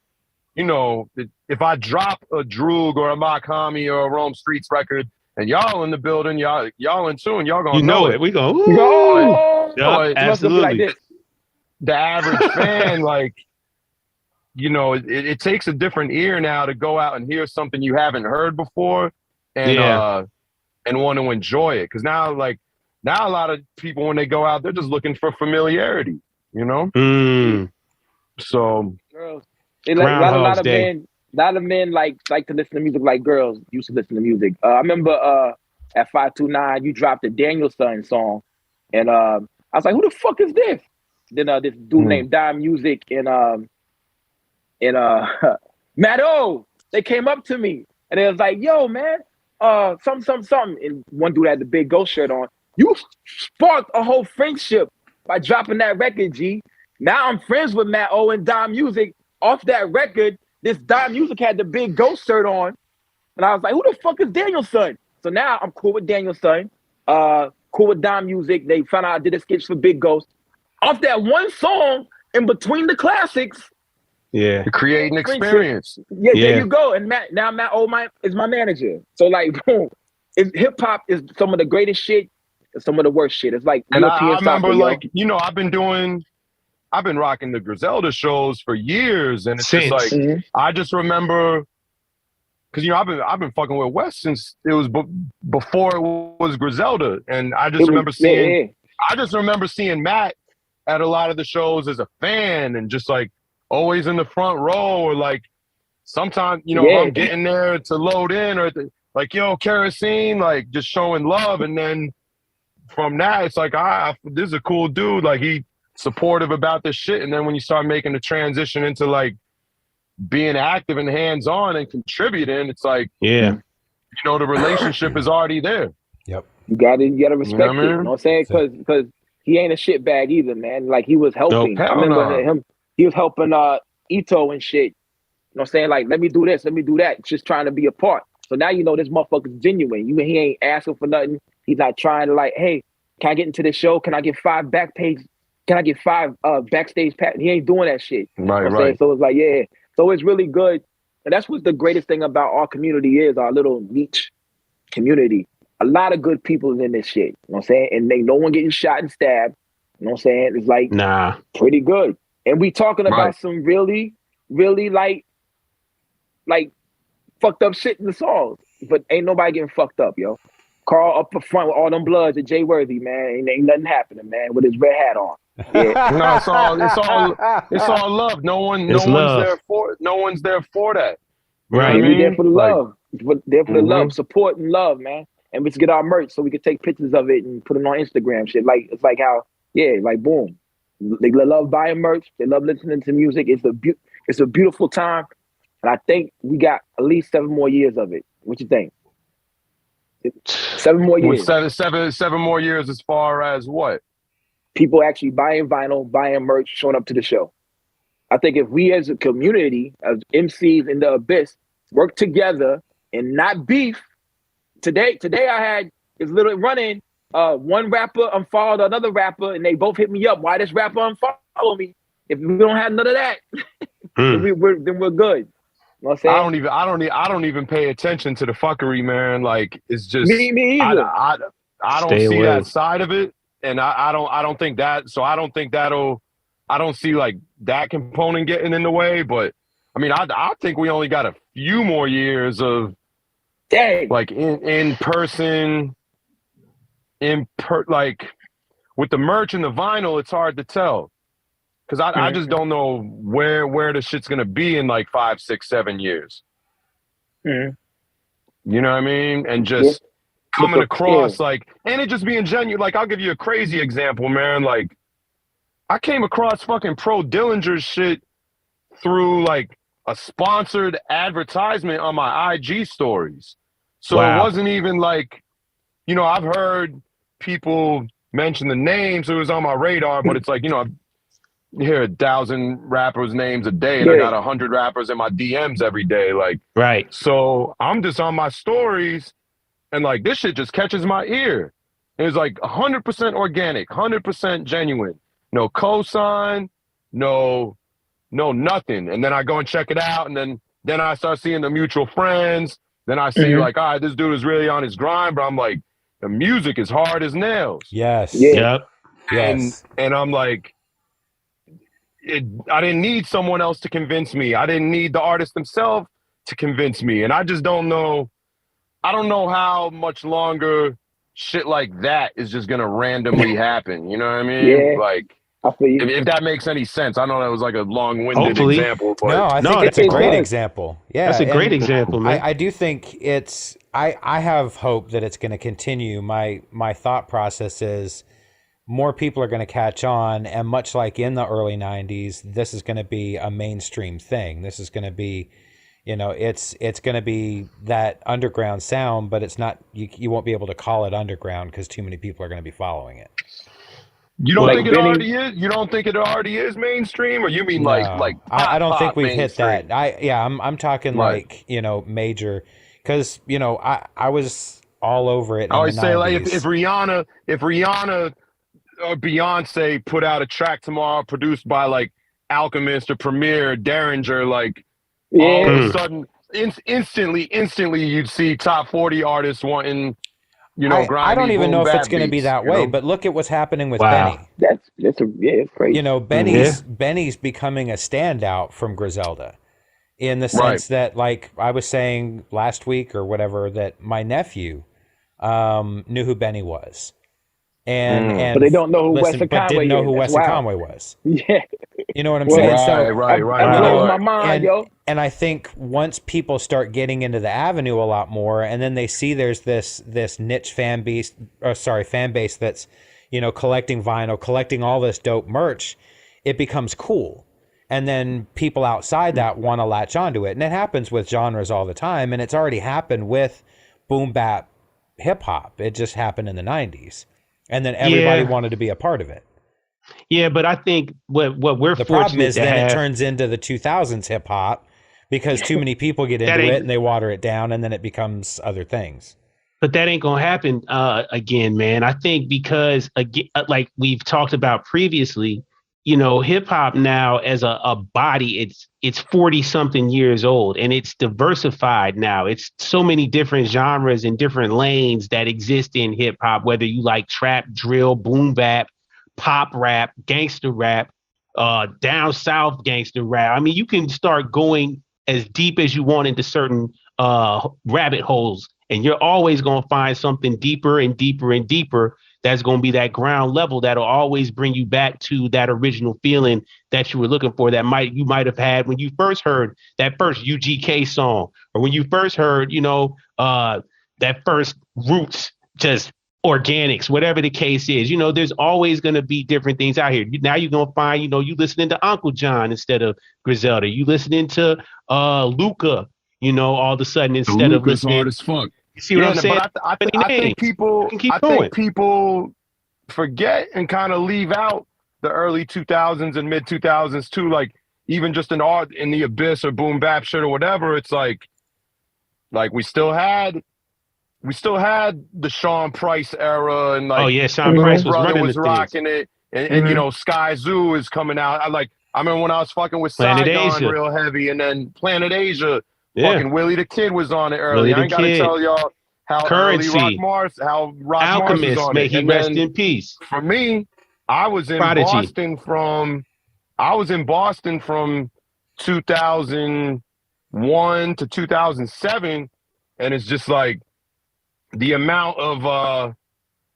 you know, if I drop a Droog or a Makami or a Rome Streets record and y'all in the building, y'all in tune, y'all gonna know it. We go, absolutely. Like the average fan, like, you know, it takes a different ear now to go out and hear something you haven't heard before and want to enjoy it. Because now a lot of people, when they go out, they're just looking for familiarity, you know? So, girls, a lot of men like to listen to music like girls used to listen to music. I remember at 529, you dropped a Danielson song, and I was like, who the fuck is this? Then this dude named Dime Music and Matt O, they came up to me and it was like, yo, man, something. And one dude had the big ghost shirt on. You sparked a whole friendship by dropping that record, G. Now I'm friends with Matt O and Dime Music. Off that record, this Dime Music had the big ghost shirt on. And I was like, who the fuck is Danielson? So now I'm cool with Danielson, cool with Dime Music. They found out I did a sketch for Big Ghost. Off that one song in between the classics. Yeah. To create an experience. Yeah, there you go. And Matt O is my manager. So like, boom. Hip hop is some of the greatest shit and some of the worst shit. It's like European I remember soccer, like, you know, I've been rocking the Griselda shows for years, and it's just like I just remember because you know I've been fucking with West since it was before it was Griselda, and I just remember seeing Matt at a lot of the shows as a fan, and just like always in the front row, or like sometimes you know I'm getting there to load in, or like yo Kerosene, like just showing love, and then from that it's like this is a cool dude, like he supportive about this shit, and then when you start making the transition into like being active and hands-on and contributing, it's like you know the relationship is already there. Yep. You gotta respect it. You know what I'm saying? Because he ain't a shit bag either, man. Like he was helping. I remember him. He was helping Ito and shit. You know what I'm saying? Like, let me do this, let me do that. Just trying to be a part. So now you know this motherfucker's genuine. He ain't asking for nothing. He's not trying to like, hey, can I get into this show? Can I get 5 backstage? Can I get 5 backstage pass? He ain't doing that shit. Right. So it's like, So it's really good. And that's what the greatest thing about our community is, our little niche community. A lot of good people is in this shit. You know what I'm saying? And no one getting shot and stabbed. You know what I'm saying? It's like pretty good. And we talking about some really, really like fucked up shit in the songs. But ain't nobody getting fucked up, yo. Karl up the front with all them bloods at Jay Worthy, man. Ain't nothing happening, man, with his red hat on. Yeah. No, it's all love. No one's there for that. Right. You know we're there for the love. We're there for the love, support and love, man. And we just get our merch so we can take pictures of it and put it on Instagram. Shit, like it's like how, like boom. They love buying merch. They love listening to music. It's a beautiful time, and I think we got at least 7 more years of it. What you think? 7 more years. Seven more years as far as what? People actually buying vinyl, buying merch, showing up to the show. I think if we as a community, as MCs in the Abyss, work together and not beef. Today I had this little run-in. One rapper unfollowed another rapper, and they both hit me up. Why this rapper unfollow me? If we don't have none of that, then we're good. You know what I'm saying? I don't even pay attention to the fuckery, man. Like, it's just me either. I don't see that side of it, and I don't think that. So I don't think I don't see like that component getting in the way. But I mean, I think we only got a few more years of like in person, like with the merch and the vinyl. It's hard to tell. Because I just don't know where the shit's going to be in like 5, 6, 7 years. You know what I mean? And just coming across like, and it just being genuine. Like, I'll give you a crazy example, man. Like, I came across fucking Pro Dillinger's shit through like a sponsored advertisement on my IG stories. So it wasn't even like, you know, I've heard people mention the names. It was on my radar, but it's like, you know, you hear 1,000 rappers' names a day, and I got 100 rappers in my DMs every day. Like, so I'm just on my stories, and like this shit just catches my ear. And it's like 100% organic, 100% genuine, no cosign, no nothing. And then I go and check it out, and then I start seeing the mutual friends. Then I see like, all right, this dude is really on his grind, but I'm like, the music is hard as nails. Yes. And I'm like, I didn't need someone else to convince me. I didn't need the artist themselves to convince me. And I just don't know. I don't know how much longer shit like that is just going to randomly happen. You know what I mean? Yeah. Like, if that makes any sense. I know that was like a long-winded example. But no, I think it's a great example. Yeah, that's a great example, man. I do think I have hope that it's going to continue. My thought process is, more people are going to catch on, and much like in the early 90s, this is going to be a mainstream thing. This is going to be, you know, it's going to be that underground sound, but it's not, you won't be able to call it underground because too many people are going to be following it. You don't think it already is? You don't think it already is mainstream, or you mean No, like I don't think we've mainstream. hit that. I'm talking like, you know, major, because, you know, I was all over it. I always say 90s. like if Rihanna or Beyonce put out a track tomorrow produced by like Alchemist or Premier, Derringer, like all of a sudden, instantly you'd see top 40 artists wanting, you know, grimy, I don't even know if it's going to be beats, that way, but look at what's happening with Benny. It's crazy. You know, Benny's becoming a standout from Griselda, in the sense that, like I was saying last week or whatever, that my nephew knew who Benny was. And but they don't know who Weston Conway didn't know who is. Weston Conway was. Yeah. You know what I'm saying? Right. My mind, yo. And I think once people start getting into the avenue a lot more, and then they see there's this niche fan base that's, you know, collecting vinyl, collecting all this dope merch, it becomes cool. And then people outside that want to latch onto it. And it happens with genres all the time. And it's already happened with boom bap hip hop. It just happened in the 90s. And then everybody wanted to be a part of it. Yeah, but I think what we're the problem is then it turns into the 2000s hip hop because too many people get into it and they water it down, and then it becomes other things. But that ain't gonna happen again, man. I think because again, like we've talked about previously, you know, hip hop now as a body, it's 40 something years old, and it's diversified now. It's so many different genres and different lanes that exist in hip hop, whether you like trap, drill, boom bap, pop rap, gangster rap, down south gangster rap. I mean, you can start going as deep as you want into certain rabbit holes, and you're always going to find something deeper and deeper and deeper. That's going to be that ground level that'll always bring you back to that original feeling that you were looking for, that you might have had when you first heard that first UGK song, or when you first heard, you know, that first Roots just organics, whatever the case is. There's always going to be different things out here. Now you're going to find, you listening to Uncle John instead of Griselda. You listening to Luca, all of a sudden instead of Luca's listening. hard as fuck. You see what I'm saying? But I think people forget and kind of leave out the early 2000s and mid 2000s too. Like even just in the Abyss or boom bap shit or whatever, it's like we still had the Sean Price era, and like Sean Price was brother running was the rocking things. it, and Sky Zoo is coming out. I remember when I was fucking with Saigon real heavy, and then Planet Asia, fucking Willie the Kid was on it early. I ain't gotta tell y'all how Currency, early Rock Mars was on may it. he rest in peace. For me, I was in Boston from 2001 to 2007, and it's just like the amount of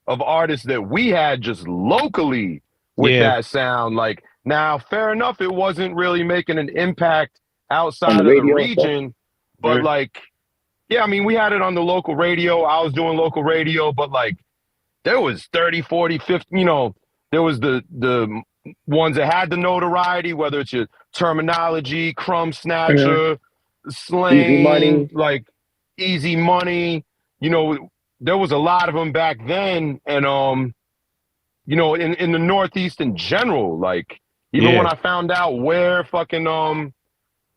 artists that we had just locally with that sound. Like now, fair enough, it wasn't really making an impact outside of the region, but like, I mean, we had it on the local radio. I was doing local radio, but like there was 30, 40, 50, there was the ones that had the notoriety, whether it's your Terminology, Crumb Snatcher, Slang, Easy Money. like Easy Money. There was a lot of them back then, and in the Northeast in general, like even when I found out where fucking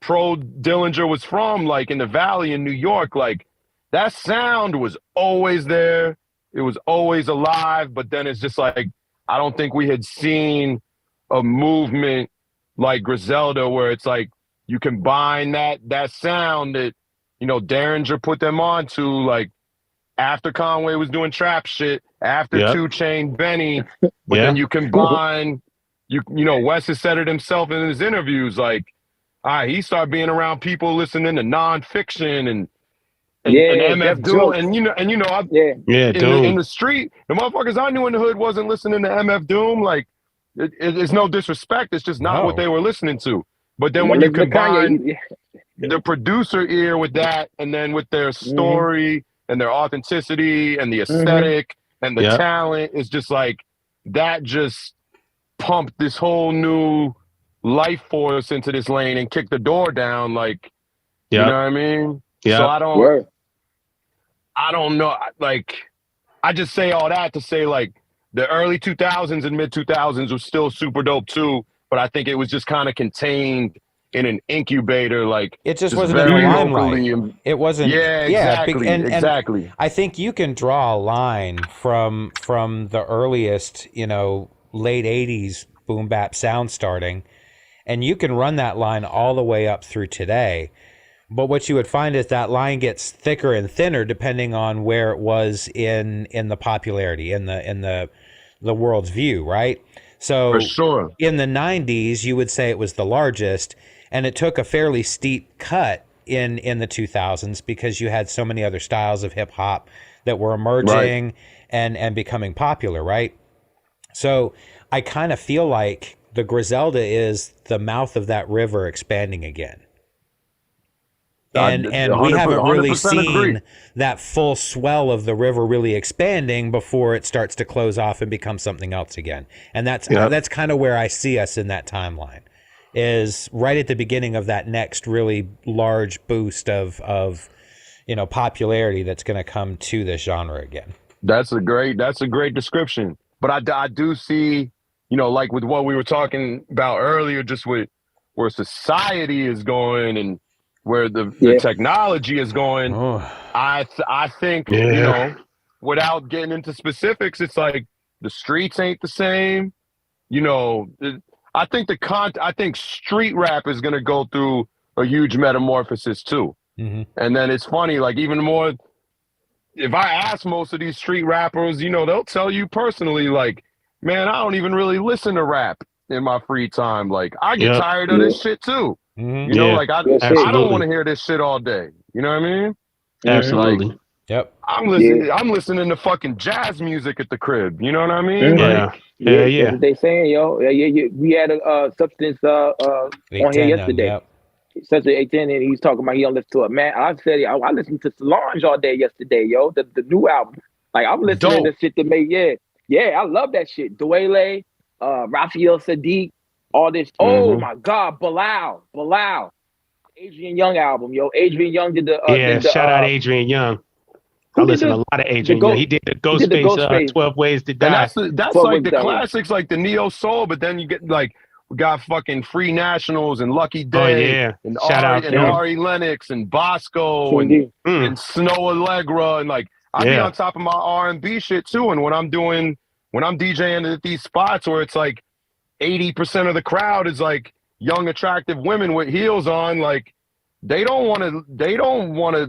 Pro Dillinger was from, like in the Valley in New York, like that sound was always there. It was always alive, but then it's just like I don't think we had seen a movement like Griselda where it's like you combine that sound that Derringer put them on to, like after Conway was doing trap shit, after 2 Chainz, Benny, but then you combine, Wes has said it himself in his interviews, like, he started being around people listening to nonfiction and MF Doom, and in the street, the motherfuckers I knew in the hood wasn't listening to MF Doom. Like, it's no disrespect, it's just not what they were listening to. But then when you combine the producer ear with that, and then with their story and their authenticity and the aesthetic and the talent, it's just like that just pumped this whole new life force into this lane and kicked the door down. Like, you know what I mean? Yeah. So I don't know. Like, I just say all that to say, like, the early 2000s and mid 2000s was still super dope too, but I think it was just kind of contained in an incubator. Like, it just wasn't in the limelight. It wasn't. Yeah, exactly. And I think you can draw a line from the earliest, late 80s boom bap sound starting, and you can run that line all the way up through today. But what you would find is that line gets thicker and thinner depending on where it was in the popularity, in the world's view, right? So for sure, in the 90s, you would say it was the largest, and it took a fairly steep cut in the 2000s because you had so many other styles of hip hop that were emerging and becoming popular, right? So I kind of feel like the Griselda is the mouth of that river expanding again. And we haven't really seen that full swell of the river really expanding before it starts to close off and become something else again. And that's kind of where I see us in that timeline, is right at the beginning of that next really large boost of popularity that's going to come to this genre again. That's a great description. But I do see, like with what we were talking about earlier, just with where society is going and where the technology is going. I think, without getting into specifics, it's like the streets ain't the same. I think street rap is going to go through a huge metamorphosis too. Mm-hmm. And then it's funny, like even more, if I ask most of these street rappers, they'll tell you personally, like, man, I don't even really listen to rap in my free time. Like, I get tired of this shit too. Mm-hmm. Like I don't want to hear this shit all day. You know what I mean? Absolutely. Like, yep. I'm listening to fucking jazz music at the crib. You know what I mean? Yeah. Like, that's what they saying, yo. We had a Substance on here yesterday. Such a 10, and he's talking about he don't listen to it. Man, I said I listened to Solange all day yesterday, yo. The new album. Like I'm listening to shit to make I love that shit. Dwele, Raphael Sadiq, all this. Oh my God, Bilal. Adrian Young album, yo. Adrian Young did the shout out Adrian Young. I listen to a lot of Adrian Young. He did the Ghostface 12 Ways to Die. And that's like the classics, like the neo soul. But then you get like we got fucking Free Nationals and Lucky Day, and shout out and Ari Lennox and Bosco and Snow Allegra, and like I be on top of my R&B shit too. And when I'm DJing at these spots where it's like 80% of the crowd is like young, attractive women with heels on, like they don't want to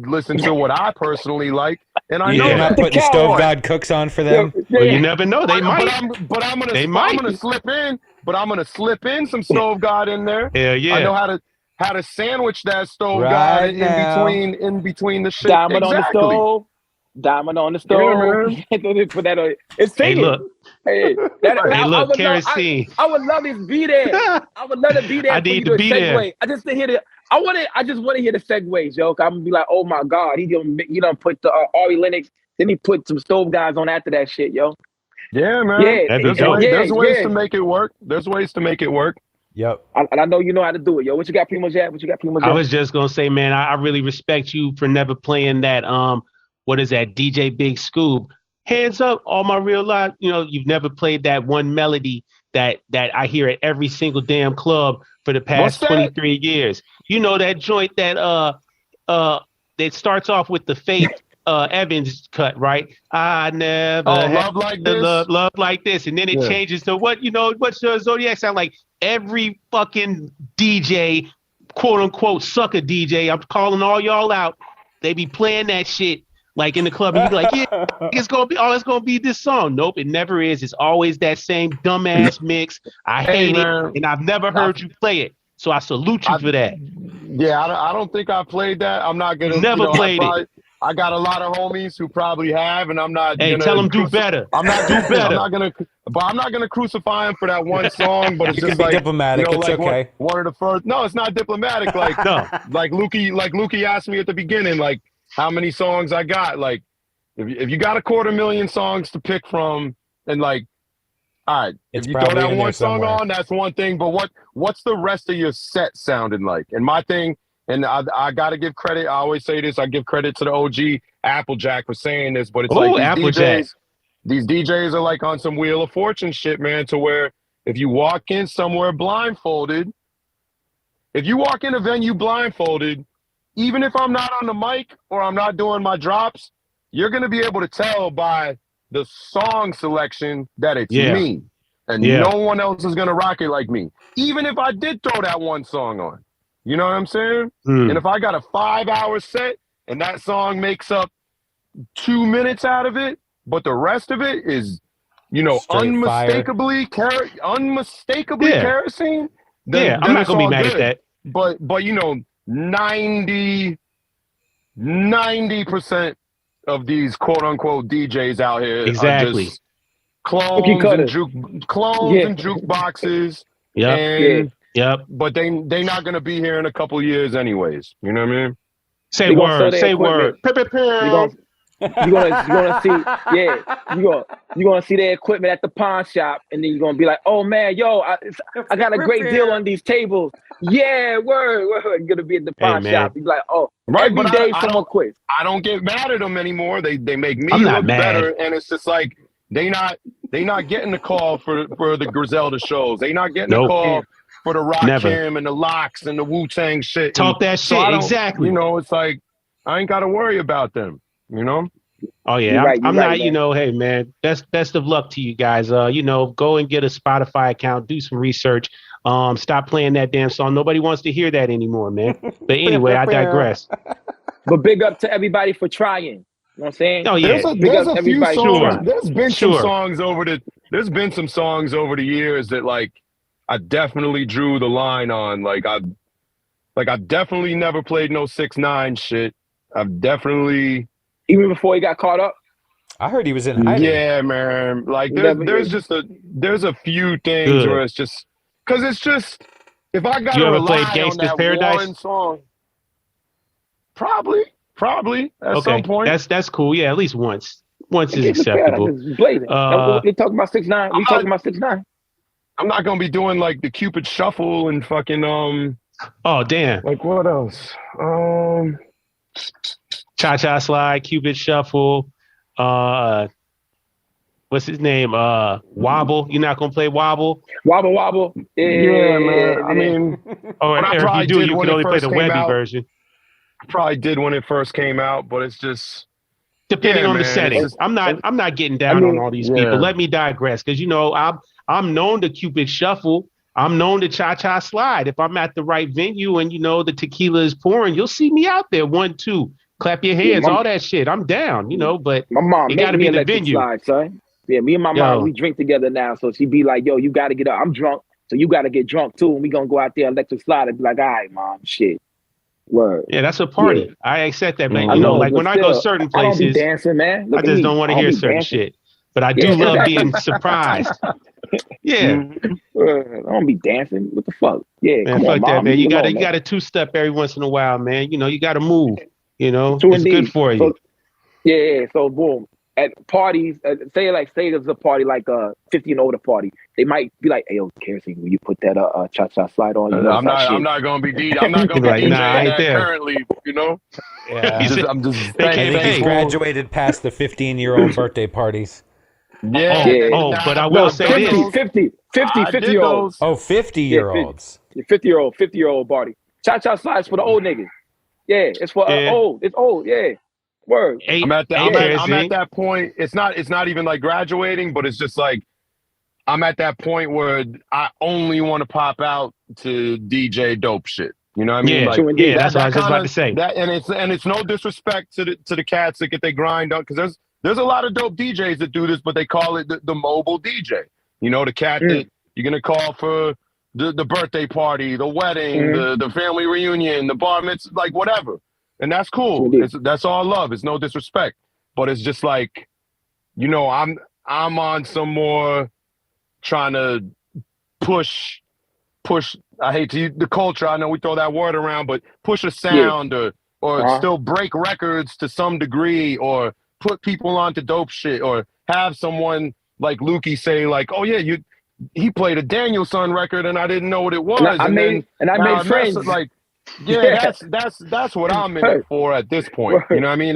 listen to what I personally like. And I know you're not putting Stove God Cooks on for them. Well, you never know. They might. I'm gonna slip in. But I'm gonna slip in some Stove God in there. Yeah. I know how to sandwich that Stove God in between the shit. Diamond on the stove. Put that on. It's singing. Hey, look. Kerosene. I would love this be there. I would love to be there. I need to be there. I just hear the. I just want to hear the segues, yo. I'm gonna be like, oh my God, he done put the Ari Lennox. Then he put some Stove Guys on after that shit, yo. Yeah, man. There's ways to make it work. Yep. And I know you know how to do it, yo. What you got, PrimoJAB? I was just gonna say, man, I really respect you for never playing that. What is that? DJ Big Scoop. Hands up, all my real life. You know, you've never played that one melody that I hear at every single damn club for the past 23 years. You know that joint that starts off with the Faith Evans cut, right? I never love like this. Love like this, and then it changes to what's the Zodiac sound like? Every fucking DJ, quote unquote sucker DJ, I'm calling all y'all out. They be playing that shit like in the club, and you be like, yeah, it's gonna be this song. Nope, it never is. It's always that same dumbass mix. I hate it, and I've never heard you play it. So I salute you for that. Yeah, I don't think I played that. I'm not gonna played it. I got a lot of homies who probably have, and I'm not. Hey, tell them do better. I'm not gonna crucify him for that one song. But it's just like diplomatic. It's like okay. One of the first. No, it's not diplomatic. Like no. Like Lukey asked me at the beginning, like how many songs I got. Like if you got 250,000 songs to pick from, and like, all right, if you throw that one song on, that's one thing. But what's the rest of your set sounding like? And my thing. And I got to give credit. I always say this. I give credit to the OG Applejack for saying this. But it's these DJs are like on some Wheel of Fortune shit, man, to where if you walk in somewhere blindfolded, if you walk in a venue blindfolded, even if I'm not on the mic or I'm not doing my drops, you're going to be able to tell by the song selection that it's me. And no one else is going to rock it like me. Even if I did throw that one song on. You know what I'm saying? And if I got a 5-hour set and that song makes up 2 minutes out of it, but the rest of it is, unmistakably kerosene, then I'm not gonna be mad at that. But 90% of these quote unquote DJs out here are just clones and jukeboxes. Yep. But they not gonna be here in a couple years anyways. You know what I mean? Say word. You're gonna see, you're gonna see their equipment at the pawn shop, and then you're gonna be like, oh man, yo, I got a great deal on these tables. Yeah, word. You're gonna be at the pawn shop. You're like, oh, right, every day someone quits. I don't get mad at them anymore. They make me look better, and it's just like they not getting the call for the Griselda shows. They not getting the call for the Rakim and the Locks and the Wu-Tang shit. Talk that shit, exactly. It's like, I ain't got to worry about them, Oh, yeah, I'm not, hey, man, best of luck to you guys. Go and get a Spotify account, do some research. Stop playing that damn song. Nobody wants to hear that anymore, man. But anyway, I digress. But big up to everybody for trying. You know what I'm saying? Oh, yeah. There's a few songs. There's been some songs over the years that, like, I definitely drew the line on. Like I definitely never played no 6ix9ine shit. I've definitely, even before he got caught up. I heard he was in hiding. Yeah, man. Like there's a few things where it's just because it's just if I got to rely on that Paradise? one song, probably at some point. That's cool. Yeah, at least once. Once is acceptable. Blazing. We talking about 6ix9ine. We talking about 6ix9ine. I'm not gonna be doing like the Cupid Shuffle and fucking Oh damn. Like what else? Cha-cha slide, Cupid Shuffle. What's his name? Wobble. You're not gonna play Wobble? Wobble. Yeah, man. I mean, or if you do, you can only play the Webby version. I probably did when it first came out, but it's just depending on the setting. I'm not getting down on all these people. Let me digress, because I'm known to Cupid Shuffle. I'm known to cha-cha slide. If I'm at the right venue and the tequila is pouring, you'll see me out there. 1, 2, clap your hands, all that shit. I'm down, but my mom it got to be the venue. Slide, son. Yeah, me and my mom, we drink together now. So she be like, yo, you got to get up. I'm drunk, so you got to get drunk too. And we going to go out there electric slide and be like, all right, mom, shit. Word. Yeah, that's a party. Yeah. I accept that, man. Like when I go certain places, I don't be dancing, man. I just don't want to hear certain shit. But I do love being surprised. Yeah. I don't be dancing. What the fuck? Yeah, man, fuck that, man. You got to two-step every once in a while, man. You got to move. It's good for you. So boom. At parties, say there's a party like a 50 and older party, they might be like, "Hey, yo, Kerosene, will you put that cha-cha slide on?" I'm not gonna be DJing. I'm not gonna be DJing that currently. Yeah, I'm just. I think he's graduated past the 15-year-old birthday parties. Yeah. But I will say this: 50-year-olds. Oh, 50-year-olds. 50-year-old party. Cha-cha slides for the old niggas. Yeah, it's for old. It's old. Yeah. Word. I'm at that point. It's not even like graduating, but it's just like I'm at that point where I only want to pop out to DJ dope shit. You know what I mean? That's what I was just about to say. And it's no disrespect to the cats that get their grind on, because there's a lot of dope DJs that do this, but they call it the mobile DJ. The cat that you're gonna call for the birthday party, the wedding, the family reunion, the bar mitzvah, like whatever. And that's cool. That's all love. It's no disrespect. But it's just like, I'm on some more trying to push, I hate to use the culture. I know we throw that word around, but push a sound or still break records to some degree, or put people onto dope shit, or have someone like Lukey say like, oh yeah, he played a Danielson record and I didn't know what it was. I made friends. Like, that's what I'm in it for at this point. You know what I mean?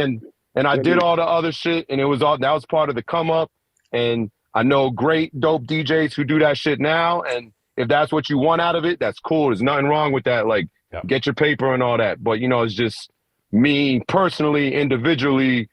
And I did all the other shit, and that was part of the come up. And I know great dope DJs who do that shit now. And if that's what you want out of it, that's cool. There's nothing wrong with that. Like, get your paper and all that. But it's just me personally, individually,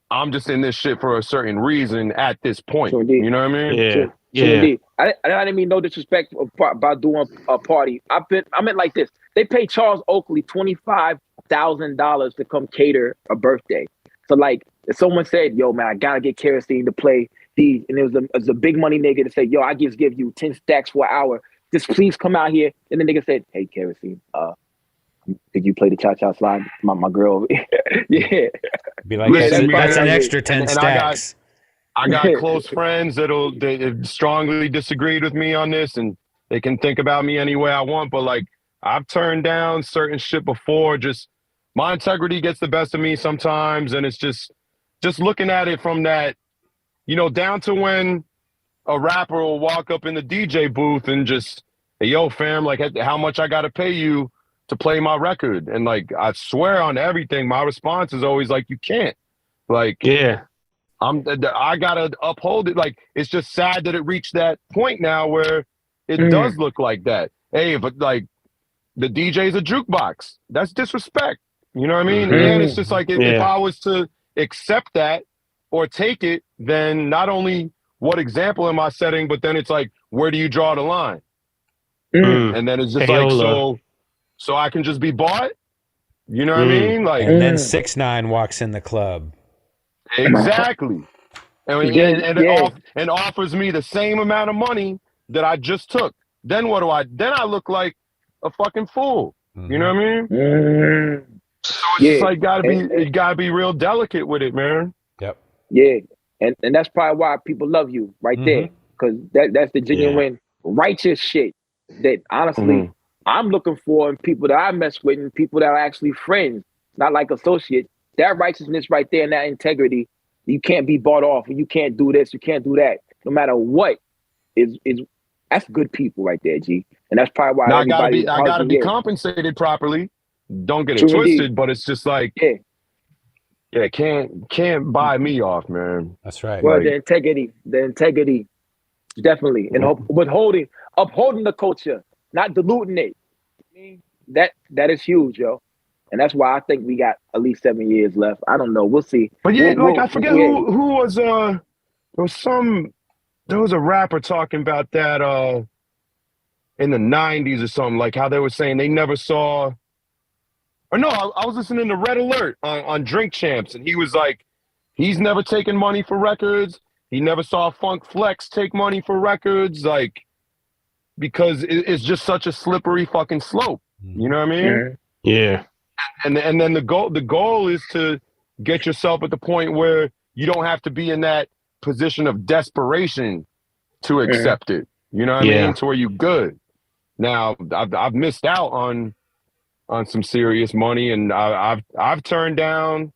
I'm just in this shit for a certain reason at this point. You know what I mean? Yeah. I didn't mean no disrespect about doing a party. I meant like this. They paid Charles Oakley $25,000 to come cater a birthday. So like, if someone said, "Yo, man, I gotta get Kerosene to play these," and it was a big money nigga to say, "Yo, I just give you 10 stacks for an hour. Just please come out here." And the nigga said, "Hey, Kerosene, did you play the cha-cha slide? My girl." Yeah. Be like, that's an extra 10 stacks. I got close friends that strongly disagreed with me on this, and they can think about me any way I want. But like, I've turned down certain shit before. Just my integrity gets the best of me sometimes, and it's just looking at it from that, down to when a rapper will walk up in the DJ booth and just, "Hey, yo, fam, like, how much I gotta pay you to play my record?" And like, I swear on everything, my response is always like, "You can't." Like, I gotta uphold it. Like, it's just sad that it reached that point now where it does look like that. Hey, but like, the DJ's a jukebox. That's disrespect. You know what I mean? And it's just like, if I was to accept that or take it, then not only what example am I setting, but then it's like, where do you draw the line? And then it's just like, so I can just be bought? You know what I mean? Like, and then 6ix9ine walks in the club. Exactly. And offers me the same amount of money that I just took. Then what do I? Then I look like a fucking fool. You know what I mean? So it's just like you gotta be real delicate with it, man. Yep. Yeah. And that's probably why people love you right there. Because that's the genuine righteous shit that honestly I'm looking for in people that I mess with and people that are actually friends, not like associates. That righteousness right there and that integrity, You can't be bought off, and you can't do this, you can't do that. No matter what, is that's good people right there, G. And that's probably why Now everybody. I gotta be compensated properly. Don't get it True twisted, indeed. but it's just like, can't buy me off, man. That's right. Well, Like, the integrity, definitely, and upholding the culture, not diluting it. I mean, that is huge, yo. And that's why I think we got at least 7 years left. I don't know. We'll see. but yeah, I forget who was there was a rapper talking about that in the 90s or something, like how they were saying they never saw, or no, I was listening to Red Alert on Drink Champs, and he was like, he's never taken money for records. He never saw Funk Flex take money for records, like, because it's just such a slippery fucking slope. You know what I mean? Yeah. And then the goal is to get yourself at the point where you don't have to be in that position of desperation to accept it. You know what I mean? To where you good. Now I've missed out on some serious money, and I've turned down.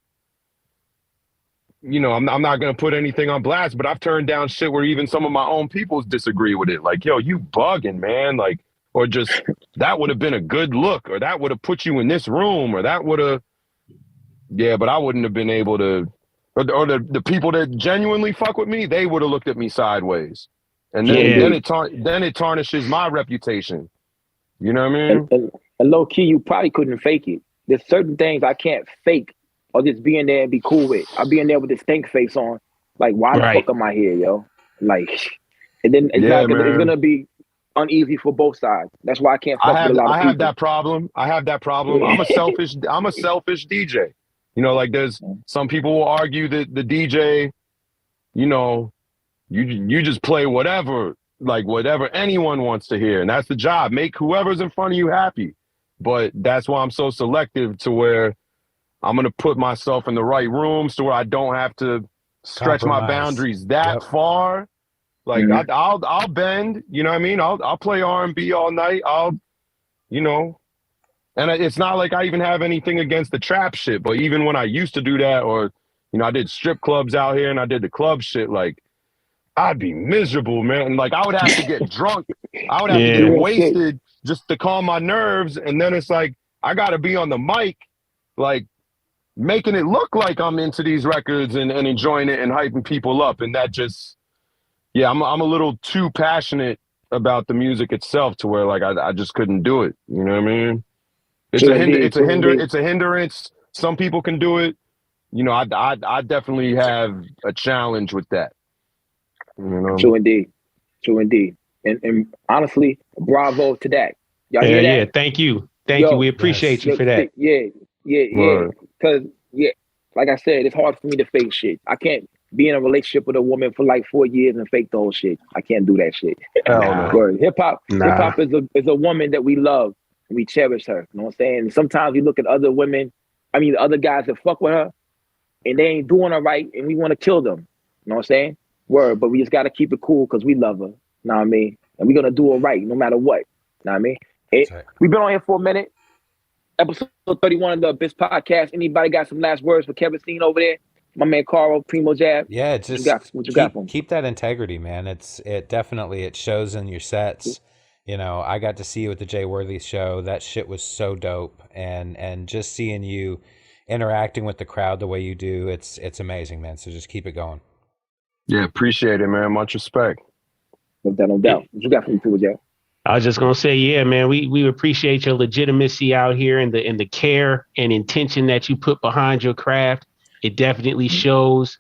You know, I'm not gonna put anything on blast, but I've turned down shit where even some of my own peoples disagree with it. Like, yo, you bugging, man. Like, or just that would have been a good look, or that would have put you in this room, or that would have, but I wouldn't have been able to, or the people that genuinely fuck with me, they would have looked at me sideways, and then it tarnishes my reputation. You know what I mean? And low key, you probably couldn't fake it. There's certain things I can't fake or just be in there and be cool with. I'll be in there with this stink face on, like, why the fuck am I here, yo? Like, and then it's gonna be uneasy for both sides. That's why I can't fuck with a lot of people. I have that problem. I'm a selfish DJ. You know, like, there's some people will argue that the DJ, you know, you just play whatever anyone wants to hear, and that's the job. Make whoever's in front of you happy. But that's why I'm so selective, to where I'm gonna put myself in the right rooms to where I don't have to stretch my boundaries that far. Like, I'll bend, you know what I mean? I'll play R&B all night. You know, and it's not like I even have anything against the trap shit, but even when I used to do that, or, you know, I did strip clubs out here and I did the club shit, like, I'd be miserable, man. And, like, I would have to get drunk. I would have to get wasted just to calm my nerves. And then it's like, I got to be on the mic, like, making it look like I'm into these records and enjoying it and hyping people up. And that just, I'm a little too passionate about the music itself, to where, like, I just couldn't do it. You know what I mean? It's a hindrance. Some people can do it. You know, I definitely have a challenge with that. You know? True indeed. And honestly, bravo to that. Y'all hear that? Yeah, thank you. We appreciate you for that. Yeah. Because, like I said, it's hard for me to fake shit. I can't be in a relationship with a woman for like 4 years and fake the whole shit. I can't do that shit. Hip hop is a woman that we love and we cherish her. You know what I'm saying? And sometimes we look at other other guys that fuck with her, and they ain't doing her right, and we want to kill them. You know what I'm saying? But we just got to keep it cool because we love her. You know what I mean? And we're going to do her right no matter what. You know what I mean? We've been on here for a minute. Episode 31 of the Abyss Podcast. Anybody got some last words for Kerosene over there? My man Karl, PrimoJAB. Yeah, just keep that integrity, man. It definitely shows in your sets. You know, I got to see you at the Jay Worthy show. That shit was so dope, and just seeing you interacting with the crowd the way you do, it's amazing, man. So just keep it going. Yeah, appreciate it, man. Much respect. No doubt. What you got from PrimoJAB? I was just gonna say, man, we appreciate your legitimacy out here and the care and intention that you put behind your craft. It definitely shows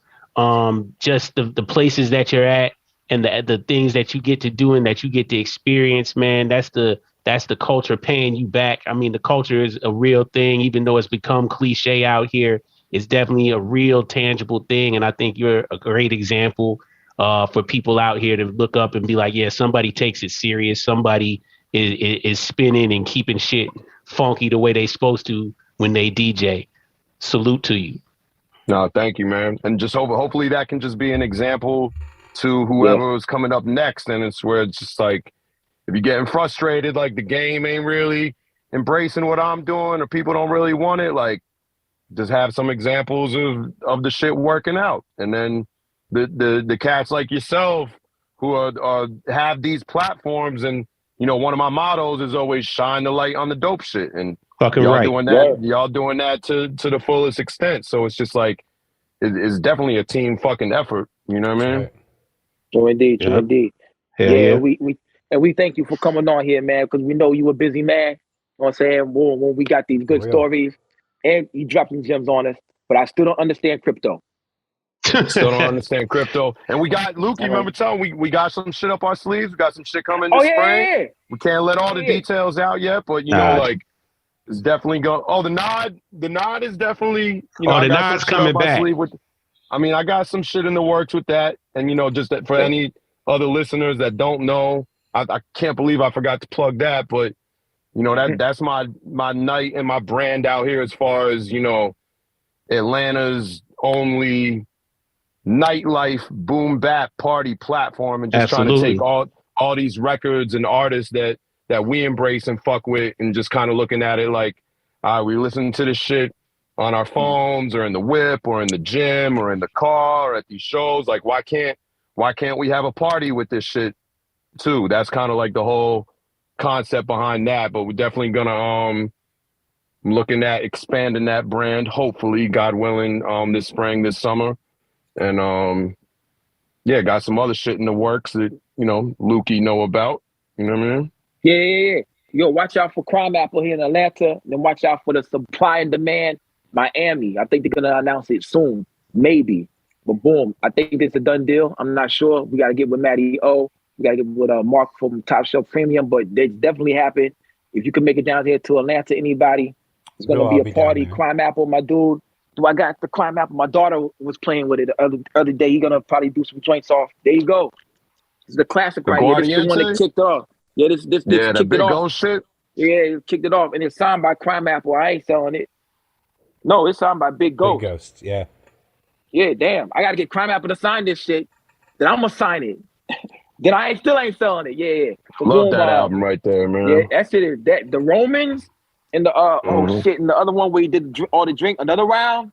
just the places that you're at and the things that you get to do and that you get to experience, man. That's the culture paying you back. I mean, the culture is a real thing, even though it's become cliche out here. It's definitely a real tangible thing. And I think you're a great example for people out here to look up and be like, yeah, somebody takes it serious. Somebody is spinning and keeping shit funky the way they supposed to when they DJ. Salute to you. No, thank you, man. And just hopefully that can just be an example to whoever is coming up next. And it's where it's just like, if you're getting frustrated, like the game ain't really embracing what I'm doing, or people don't really want it, like, just have some examples of the shit working out. And then the cats like yourself who are have these platforms, and you know, one of my mottos is always shine the light on the dope shit. And Fucking y'all right. doing that, y'all doing that to the fullest extent. So it's just like it's definitely a team fucking effort. You know what I mean? Right. True indeed, true indeed. Yeah. We thank you for coming on here, man, because we know you a busy man. You know what I'm saying? When we got these good stories and you drop some gems on us, but I still don't understand crypto. Still don't understand crypto. And we got Lukey, remember telling we got some shit up our sleeves. We got some shit coming this spring. Yeah. We can't let all the details out yet, but you know, like it's definitely going. Oh, the nod is definitely, you know, the I got nod's some shit coming up my back. sleeve with. I mean, I got some shit in the works with that, and you know, just that for any other listeners that don't know, I can't believe I forgot to plug that, but you know, that's my night and my brand out here as far as, you know, Atlanta's only nightlife boom bap party platform, and just trying to take all these records and artists that we embrace and fuck with, and just kind of looking at it like, we listen to this shit on our phones or in the whip or in the gym or in the car or at these shows. Like, why can't we have a party with this shit too? That's kind of like the whole concept behind that. But we're definitely gonna I'm looking at expanding that brand, hopefully, God willing, this spring, this summer. And yeah, got some other shit in the works that, you know, Lukey know about. You know what I mean? Yeah. Yo, watch out for Crime Apple here in Atlanta. Then watch out for the supply and demand Miami. I think they're gonna announce it soon, maybe. But boom, I think it's a done deal. I'm not sure. We gotta get with Matty O. We gotta get with Mark from Top Shelf Premium. But it's definitely happened. If you can make it down here to Atlanta, anybody, it's gonna be a party. Crime Apple, my dude. Do I got the Crime Apple? My daughter was playing with it the other day. You're gonna probably do some joints off. There you go. It's the classic right here. This is the one that kicked off. Yeah, this kicked it off. Shit. Yeah, it kicked it off, and it's signed by Crime Apple. I ain't selling it. No, it's signed by Big Ghost. Big Ghost, yeah. Yeah, damn. I gotta get Crime Apple to sign this shit. Then I'm gonna sign it. Then I still ain't selling it. Yeah. Love that album right there, man. Yeah, that shit is that the Romans and the shit, and the other one where he did all the drink, another round.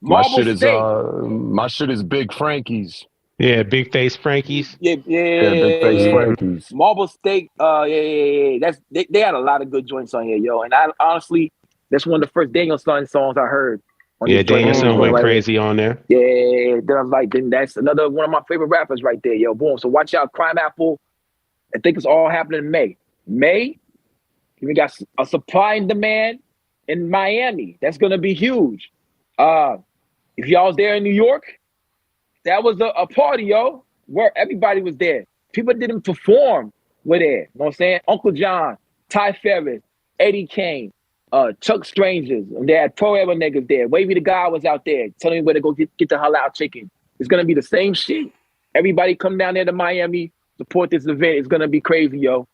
My shit is Big Frankie's. Yeah, Big Face Frankie's. Yeah, Big Face Frankie's. Marble Steak. Yeah. That's they had a lot of good joints on here, yo. And I honestly, that's one of the first Danielson songs I heard. Yeah, Danielson went crazy on there. Yeah, then I'm like, then that's another one of my favorite rappers right there, yo. Boom. So watch out, Crime Apple. I think it's all happening in May. We got a supply and demand in Miami. That's gonna be huge. If y'all's there in New York, that was a party, yo, where everybody was there. People didn't perform were there. You know what I'm saying? Uncle John, Ty Ferris, Eddie Kane, Chuck Strangers. And they had pro ever niggas there. Wavy the Guy was out there telling me where to go get the halal chicken. It's gonna be the same shit. Everybody come down there to Miami, support this event. It's gonna be crazy, yo.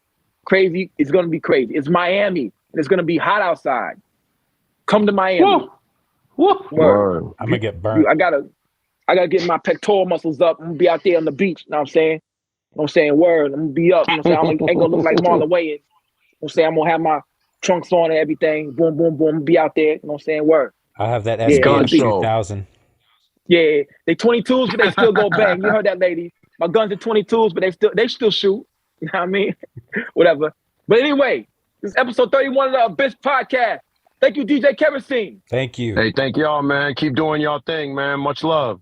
Crazy. It's gonna be crazy. It's Miami, and it's gonna be hot outside. Come to Miami. Word. I'm gonna get burnt. I gotta get my pectoral muscles up. I'm gonna be out there on the beach. You know what I'm saying? You know what I'm saying? Word. I'm gonna be up. You know what I'm saying? I ain't gonna look like Marlon Wayans. You know what I'm saying? I'm gonna have my trunks on and everything. Boom, boom, boom. I'm gonna be out there. You know what I'm saying? Word. I have that SPH 2000. Yeah, they 22s, but they still go bang. You heard that, lady? My guns are 22s, but they still shoot. You know what I mean? Whatever. But anyway, this is episode 31 of the Abyss Podcast. Thank you, DJ Kerosene. Thank you. Hey, thank y'all, man. Keep doing y'all thing, man. Much love.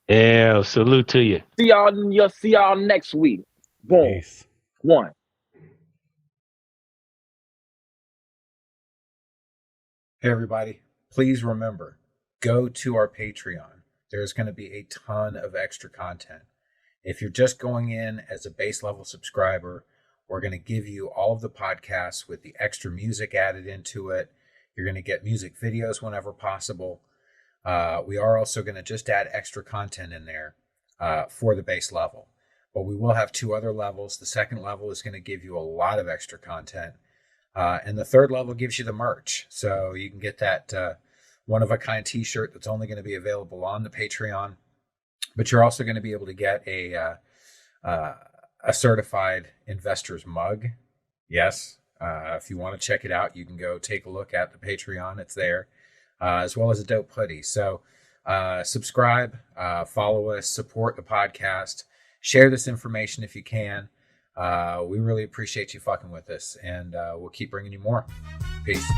Yeah, salute to you. See y'all next week. Boom. Peace. One. Hey, everybody. Please remember, go to our Patreon. There's going to be a ton of extra content. If you're just going in as a base level subscriber, we're going to give you all of the podcasts with the extra music added into it. You're going to get music videos whenever possible. We are also going to just add extra content in there for the base level. But we will have 2 other levels. The second level is going to give you a lot of extra content. And the third level gives you the merch. So you can get that one-of-a-kind t-shirt that's only going to be available on the Patreon. But you're also going to be able to get a certified investor's mug. Yes. If you want to check it out, you can go take a look at the Patreon. It's there. as well as a dope hoodie. So subscribe, follow us, support the podcast, share this information if you can. We really appreciate you fucking with us, and we'll keep bringing you more. Peace.